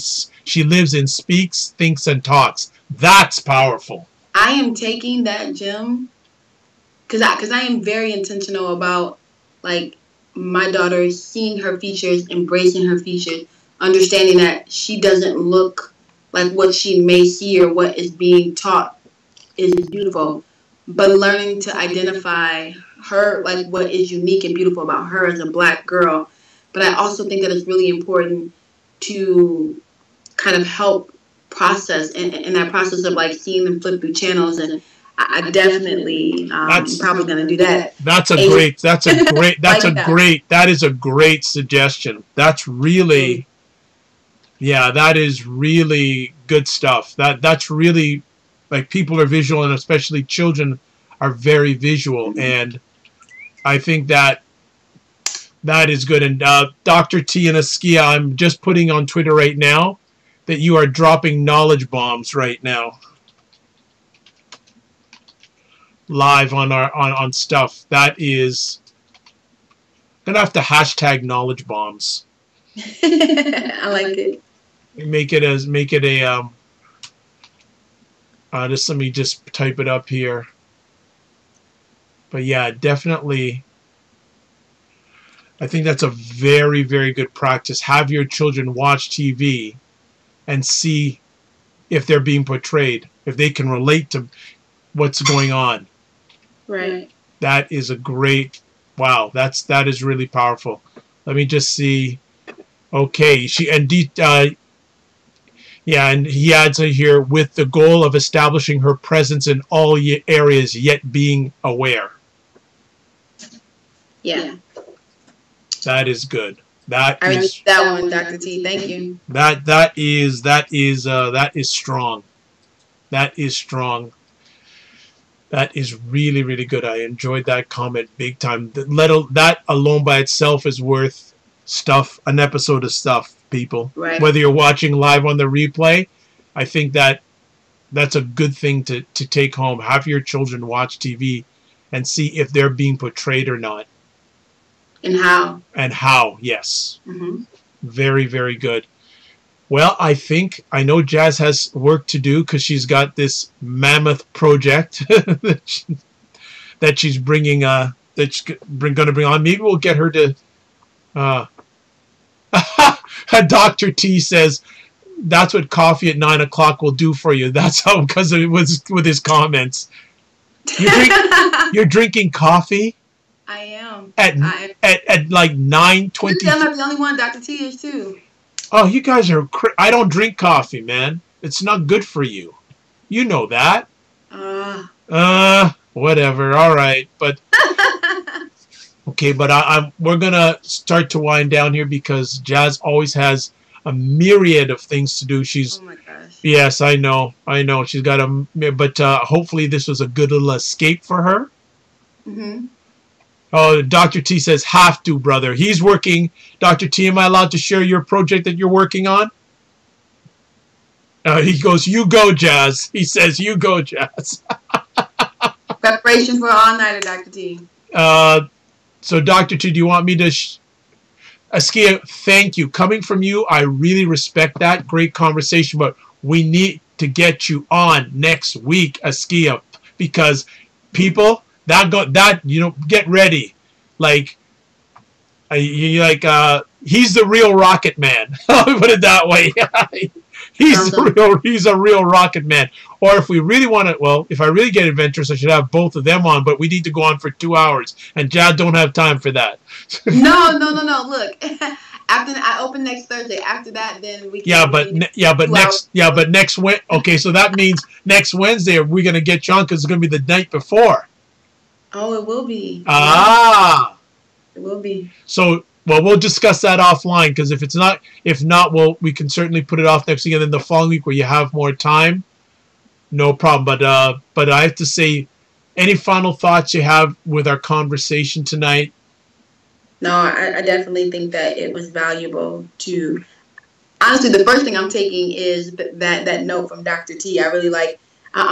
Speaker 1: lives in speaks, thinks, and talks. That's powerful.
Speaker 2: I am taking that, Jim, because I am very intentional about, like, my daughter seeing her features, embracing her features, understanding that she doesn't look like what she may see or what is being taught is beautiful, but learning to identify her, like, what is unique and beautiful about her as a Black girl. But I also think that it's really important to kind of help process in that process of, like, seeing them flip through channels. And I definitely probably going to do that.
Speaker 1: That is a great suggestion. That's really, yeah, that is really good stuff. That's really, like, people are visual, and especially children are very visual, and I think that is good. And Dr. T and Askia, I'm just putting on Twitter right now that you are dropping knowledge bombs right now, live on stuff. That is, I'm gonna have to hashtag knowledge bombs.
Speaker 2: I like it.
Speaker 1: Make it a just let me just type it up here. But yeah, definitely, I think that's a very, very good practice. Have your children watch TV and see if they're being portrayed, if they can relate to what's going on.
Speaker 2: Right.
Speaker 1: That is a great, wow, that is really powerful. Let me just see. Okay, Yeah, and he adds it here with the goal of establishing her presence in all areas, yet being aware.
Speaker 2: Yeah.
Speaker 1: That is good. That
Speaker 2: I
Speaker 1: is
Speaker 2: that one, Dr. T. Thank you.
Speaker 1: that is strong. That is strong. That is really, really good. I enjoyed that comment big time. That alone by itself is worth an episode of stuff, people.
Speaker 2: Right.
Speaker 1: Whether you're watching live on the replay, I think that's a good thing to take home. Have your children watch TV and see if they're being portrayed or not.
Speaker 2: And how.
Speaker 1: And how, yes.
Speaker 2: Mm-hmm.
Speaker 1: Very, very good. Well, I know Jazz has work to do because she's got this mammoth project that she's bringing, going to bring on. Maybe we'll get her to. Dr. T says that's what coffee at 9 o'clock will do for you. That's how, because it was with his comments. You're drinking coffee.
Speaker 2: I am.
Speaker 1: At like 9:20.
Speaker 2: I'm not the only one. Dr. T is too.
Speaker 1: Oh, you guys are. I don't drink coffee, man. It's not good for you. You know that. Whatever. All right, but okay. But we're gonna start to wind down here because Jazz always has a myriad of things to do.
Speaker 2: Oh my gosh.
Speaker 1: Yes, I know. She's got but hopefully this was a good little escape for her.
Speaker 2: Mm-hmm.
Speaker 1: Oh, Dr. T says, have to, brother. He's working. Dr. T, am I allowed to share your project that you're working on? He goes, you go, Jazz. He says, you go, Jazz.
Speaker 2: Preparation for all-nighter, Dr. T.
Speaker 1: So, Dr. T, do you want me to... Askia, thank you. Coming from you, I really respect that. Great conversation, but we need to get you on next week, Askia, because people... get ready. He's the real Rocket Man. I'll put it that way. He's a real Rocket Man. Or if we really want to, well, if I really get adventurous, I should have both of them on, but we need to go on for 2 hours, and Jad don't have time for that.
Speaker 2: No. Look, after I open next Thursday, after that, then we can.
Speaker 1: But next Wednesday. Okay, so that means next Wednesday we're gonna get you on because it's gonna be the night before.
Speaker 2: Oh, it will be. It will be.
Speaker 1: So, well, we'll discuss that offline because if not, we can certainly put it off next week and then the following week where you have more time. No problem. But I have to say, any final thoughts you have with our conversation tonight?
Speaker 2: No, I definitely think that it was valuable to. Honestly, the first thing I'm taking is that note from Dr. T. I'm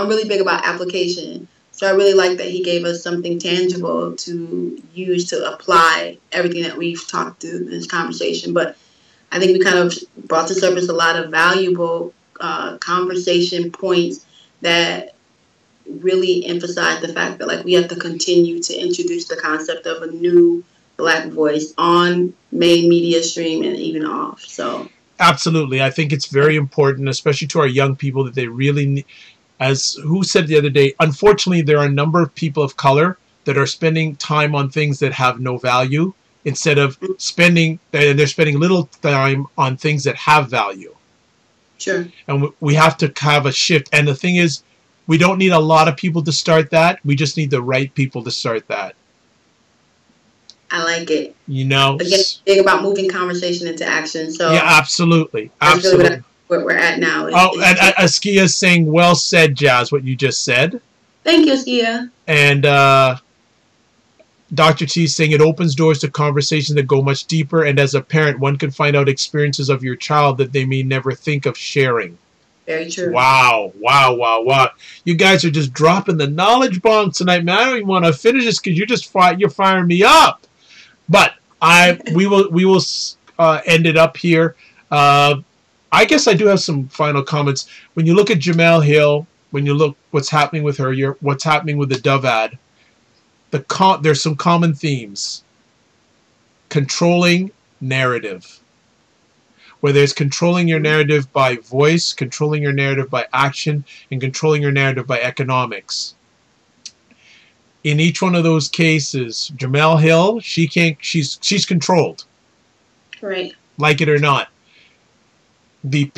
Speaker 2: really big about application. So I really like that he gave us something tangible to use to apply everything that we've talked to in this conversation. But I think we kind of brought to surface a lot of valuable conversation points that really emphasize the fact that we have to continue to introduce the concept of a new Black voice on main media stream and even off. So
Speaker 1: absolutely, I think it's very important, especially to our young people, that they really need. As who said the other day, unfortunately, there are a number of people of color that are spending time on things that have no value instead of they're spending little time on things that have value.
Speaker 2: Sure.
Speaker 1: And we have to have a shift. And the thing is, we don't need a lot of people to start that. We just need the right people to start that.
Speaker 2: I like it.
Speaker 1: Again,
Speaker 2: big about moving conversation into action. So
Speaker 1: yeah, absolutely. Really
Speaker 2: where we're at now.
Speaker 1: And Askia is saying, well said, Jazz, what you just said.
Speaker 2: Thank you, Askia.
Speaker 1: And Dr. T is saying it opens doors to conversations that go much deeper, and as a parent, one can find out experiences of your child that they may never think of sharing.
Speaker 2: Very true.
Speaker 1: Wow. You guys are just dropping the knowledge bombs tonight, man. I don't even want to finish this because you're firing me up. But we will end it up here. I guess I do have some final comments. When you look at Jemele Hill, when you look what's happening with her, what's happening with the Dove ad, there's some common themes. Controlling narrative. Whether it's controlling your narrative by voice, controlling your narrative by action, and controlling your narrative by economics. In each one of those cases, Jemele Hill, she's controlled.
Speaker 2: Right.
Speaker 1: Like it or not. the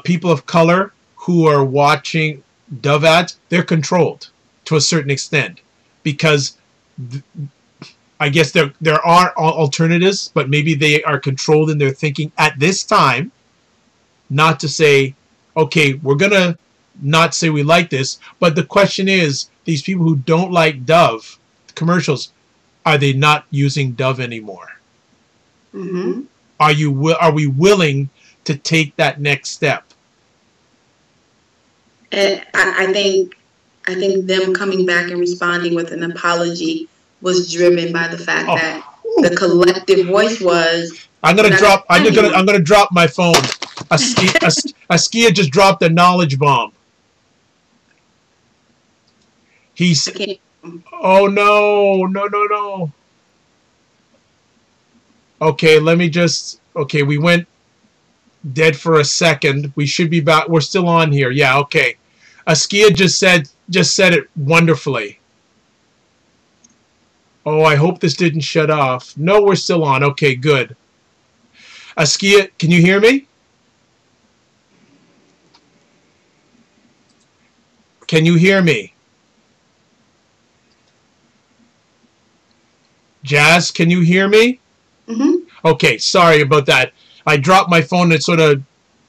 Speaker 1: people of color who are watching Dove ads, they're controlled to a certain extent, because I guess there are alternatives, but maybe they are controlled in their thinking at this time, not to say, okay, we're gonna not say we like this, but the question is, these people who don't like Dove commercials, are they not using Dove anymore?
Speaker 2: Mm-hmm.
Speaker 1: Are we willing to take that next step?
Speaker 2: And I think them coming back and responding with an apology was driven by the fact that the collective voice was.
Speaker 1: I'm gonna drop my phone. Askia just dropped a knowledge bomb. He's. Oh no. Okay, let me just. Okay, we went dead for a second. We should be back. We're still on here. Yeah. Okay. Askia just said it wonderfully. Oh, I hope this didn't shut off. No, we're still on. Okay, good. Askia, can you hear me? Can you hear me? Jazz, can you hear me?
Speaker 2: Mm-hmm.
Speaker 1: Okay, sorry about that. I dropped my phone and sort of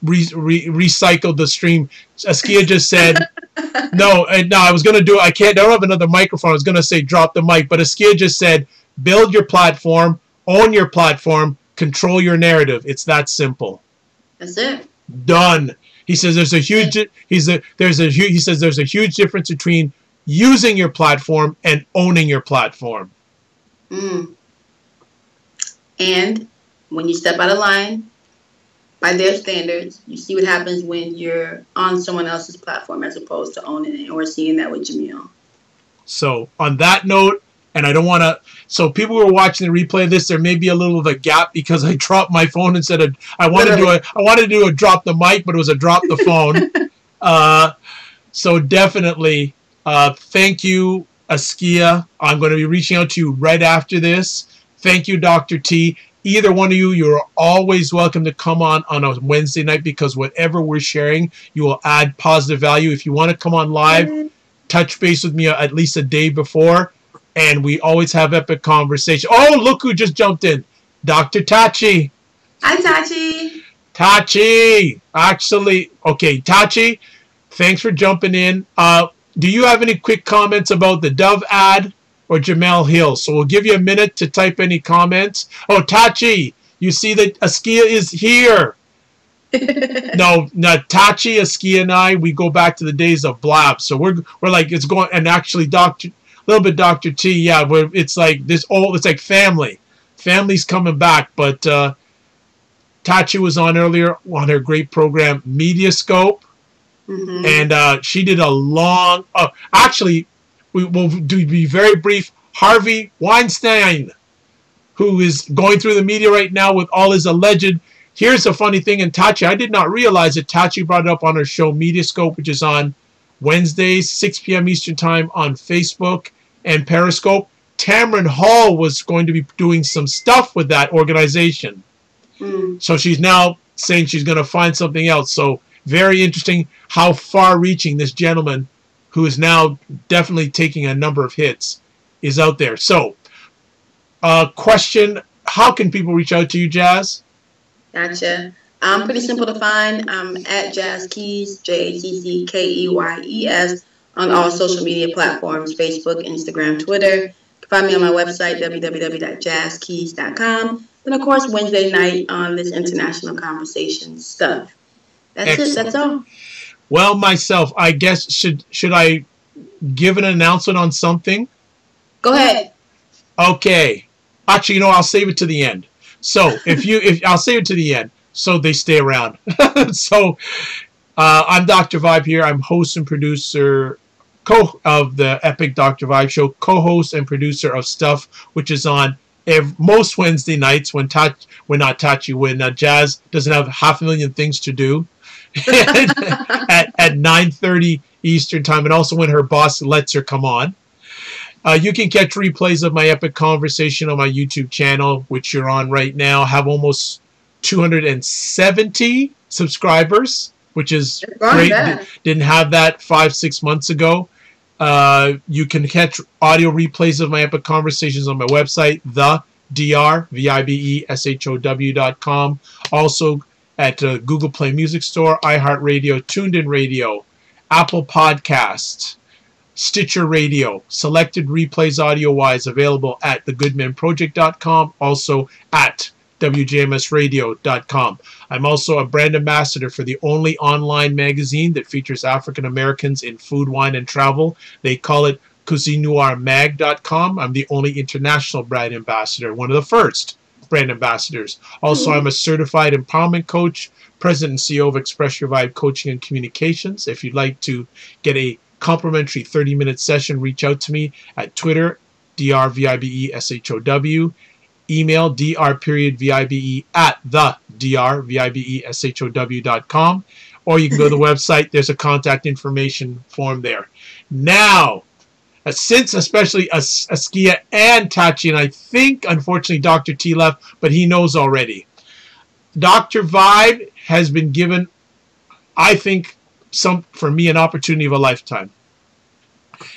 Speaker 1: recycled the stream. Askia just said, no, I was going to do it. I don't have another microphone. I was going to say drop the mic, but Askia just said, build your platform, own your platform, control your narrative. It's that simple.
Speaker 2: That's it.
Speaker 1: Done. He says there's a huge difference between using your platform and owning your platform.
Speaker 2: And when you step out of line, by their standards, you see what happens when you're on someone else's platform as opposed to owning it. And we're seeing that with Jamil. So
Speaker 1: on that note, and I don't want to, so people who are watching the replay of this, there may be a little of a gap because I dropped my phone instead of, I wanted to do a drop the mic, but it was a drop the phone. So definitely, thank you, Askia. I'm going to be reaching out to you right after this. Thank you, Dr. T. Either one of you, you're always welcome to come on a Wednesday night, because whatever we're sharing, you will add positive value. If you want to come on live, touch base with me at least a day before, and we always have epic conversation. Oh, look who just jumped in. Dr. Tachi.
Speaker 2: Hi, Tachi.
Speaker 1: Tachi. Actually, okay, Tachi, thanks for jumping in. Do you have any quick comments about the Dove ad or Jamel Hill? So we'll give you a minute to type any comments. Oh, Tachi, you see that Askia is here. No, Tachi, Askia, and I, we go back to the days of Blab. So we're like, it's going, and actually Dr. T, yeah, it's like this old, it's like family. Family's coming back, but Tachi was on earlier on her great program, Mediascope. Mm-hmm. And she did a long, actually, we will be very brief. Harvey Weinstein, who is going through the media right now with all his alleged. Here's the funny thing, and Tachi, I did not realize that Tachi brought it up on her show Mediascope, which is on Wednesdays, 6 p.m. Eastern Time on Facebook and Periscope. Tamron Hall was going to be doing some stuff with that organization. So she's now saying she's going to find something else. So very interesting how far-reaching this gentleman, who is now definitely taking a number of hits, is out there. So, question, how can people reach out to you, Jazz?
Speaker 2: Gotcha. Pretty simple to find. I'm at Jazz Keys, JACCKEYES, on all social media platforms, Facebook, Instagram, Twitter. You can find me on my website, www.jazzkeys.com. And, of course, Wednesday night on this international conversation stuff. That's Excellent. It. That's all.
Speaker 1: Well, myself, I guess, should I give an announcement on something?
Speaker 2: Go ahead.
Speaker 1: Okay. Actually, I'll save it to the end. So if I'll save it to the end, so they stay around. So I'm Dr. Vibe here. I'm host and producer of the Epic Dr. Vibe Show, co-host and producer of Stuff, which is on most Wednesday nights when Jazz doesn't have 500,000 things to do. at 9:30 Eastern Time, and also when her boss lets her come on. You can catch replays of my epic conversation on my YouTube channel, which you're on right now. Have almost 270 subscribers, which is
Speaker 2: Gone
Speaker 1: great.
Speaker 2: bad.
Speaker 1: Didn't have that 5-6 months ago. You can catch audio replays of my epic conversations on my website, thedrvibeshow.com. Also at Google Play Music Store, iHeartRadio, TuneIn Radio, Apple Podcasts, Stitcher Radio. Selected replays audio-wise available at thegoodmenproject.com, also at wjmsradio.com. I'm also a brand ambassador for the only online magazine that features African Americans in food, wine, and travel. They call it cuisinoirmag.com. I'm the only international brand ambassador, one of the first brand ambassadors. Also, I'm a certified empowerment coach, president and CEO of Express Your Vibe Coaching and Communications. If you'd like to get a complimentary 30-minute session, reach out to me at Twitter, drvibeshow, email dr.vibe at thedrvibeshow.com, or you can go to the website. There's a contact information form there. Now, since especially Askia and Tachi, and I think unfortunately Dr. T left, but he knows already, Dr. Vibe has been given, I think, for me, an opportunity of a lifetime.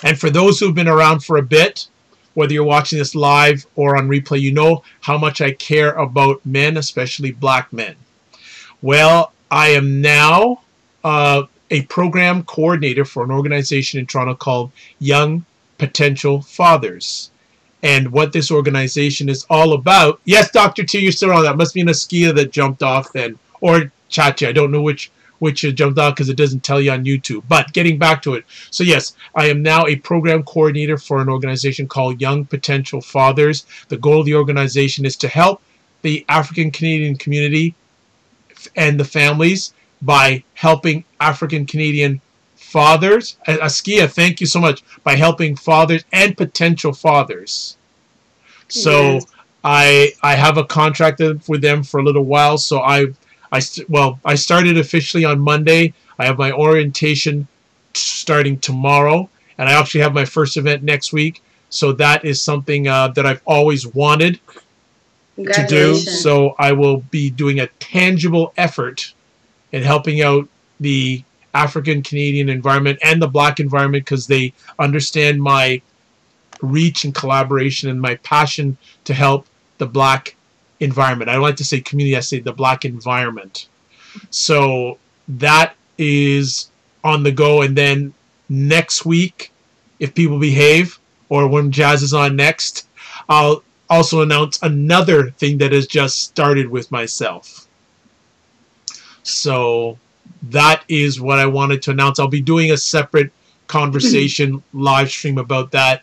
Speaker 1: And for those who've been around for a bit, whether you're watching this live or on replay, you know how much I care about men, especially black men. Well, I am now a program coordinator for an organization in Toronto called Young Potential Fathers. And what this organization is all about, yes, Dr. T, you're still on. That must be an Askia that jumped off then, or Chachi. I don't know which jumped off because it doesn't tell you on YouTube. But getting back to it. So yes, I am now a program coordinator for an organization called Young Potential Fathers. The goal of the organization is to help the African Canadian community and the families by helping African Canadian fathers. Askia, thank you so much. By helping fathers and potential fathers. So yes. I have a contract with them for a little while. So I started officially on Monday. I have my orientation starting tomorrow, and I actually have my first event next week. So that is something that I've always wanted to do. So I will be doing a tangible effort in helping out the African Canadian environment and the black environment, because they understand my reach and collaboration and my passion to help the black environment. I don't like to say community, I say the black environment. So that is on the go. And then next week, if people behave, or when Jazz is on next, I'll also announce another thing that has just started with myself. So that is what I wanted to announce. I'll be doing a separate conversation live stream about that,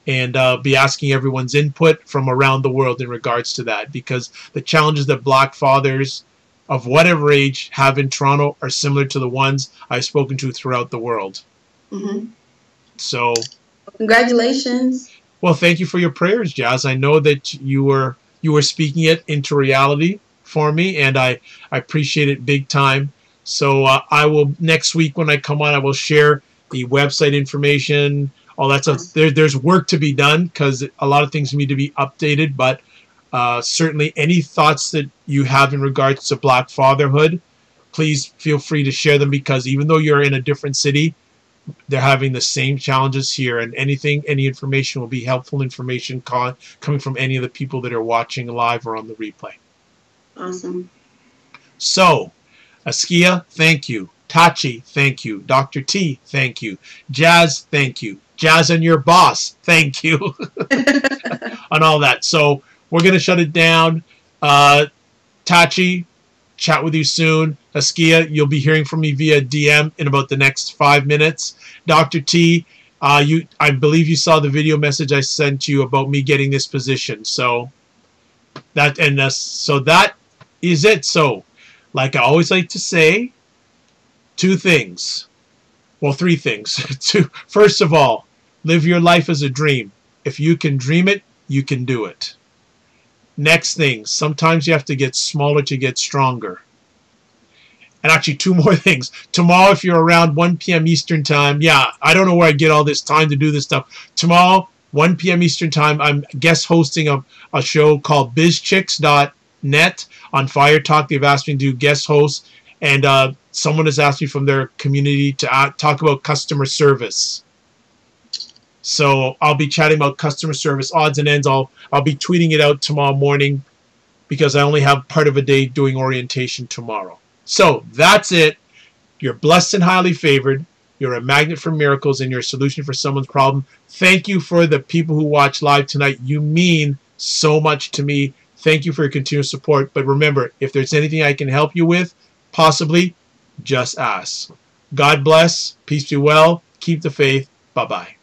Speaker 1: and be asking everyone's input from around the world in regards to that, because the challenges that black fathers of whatever age have in Toronto are similar to the ones I've spoken to throughout the world.
Speaker 2: Mm-hmm.
Speaker 1: So
Speaker 2: congratulations.
Speaker 1: Well, thank you for your prayers, Jazz. I know that you were speaking it into reality for me, and I appreciate it big time. So I will, next week when I come on, I will share the website information, all that stuff. There's work to be done because a lot of things need to be updated, but certainly any thoughts that you have in regards to black fatherhood, please feel free to share them, because even though you're in a different city, they're having the same challenges here, and any information will be helpful information coming from any of the people that are watching live or on the replay.
Speaker 2: Awesome.
Speaker 1: So, Askia, thank you. Tachi, thank you. Dr. T, thank you. Jazz, thank you. Jazz and your boss, thank you. On all that. So, we're going to shut it down. Tachi, chat with you soon. Askia, you'll be hearing from me via DM in about the next 5 minutes. Dr. T, I believe you saw the video message I sent you about me getting this position. So that is it. So, like I always like to say, 2 things. Well, 3 things. First of all, live your life as a dream. If you can dream it, you can do it. Next thing, sometimes you have to get smaller to get stronger. And actually, 2 more things. Tomorrow, if you're around 1 p.m. Eastern Time, yeah, I don't know where I get all this time to do this stuff. Tomorrow, 1 p.m. Eastern Time, I'm guest hosting a show called BizChicks.net on Fire Talk. They've asked me to do guest hosts And someone has asked me from their community to talk about customer service. So I'll be chatting about customer service odds and ends. I'll be tweeting it out tomorrow morning because I only have part of a day doing orientation tomorrow. So that's it. You're blessed and highly favored. You're a magnet for miracles and you're a solution for someone's problem. Thank you for the people who watch live tonight. You mean so much to me. Thank you for your continued support. But remember, if there's anything I can help you with, possibly, just ask. God bless. Peace be well. Keep the faith. Bye-bye.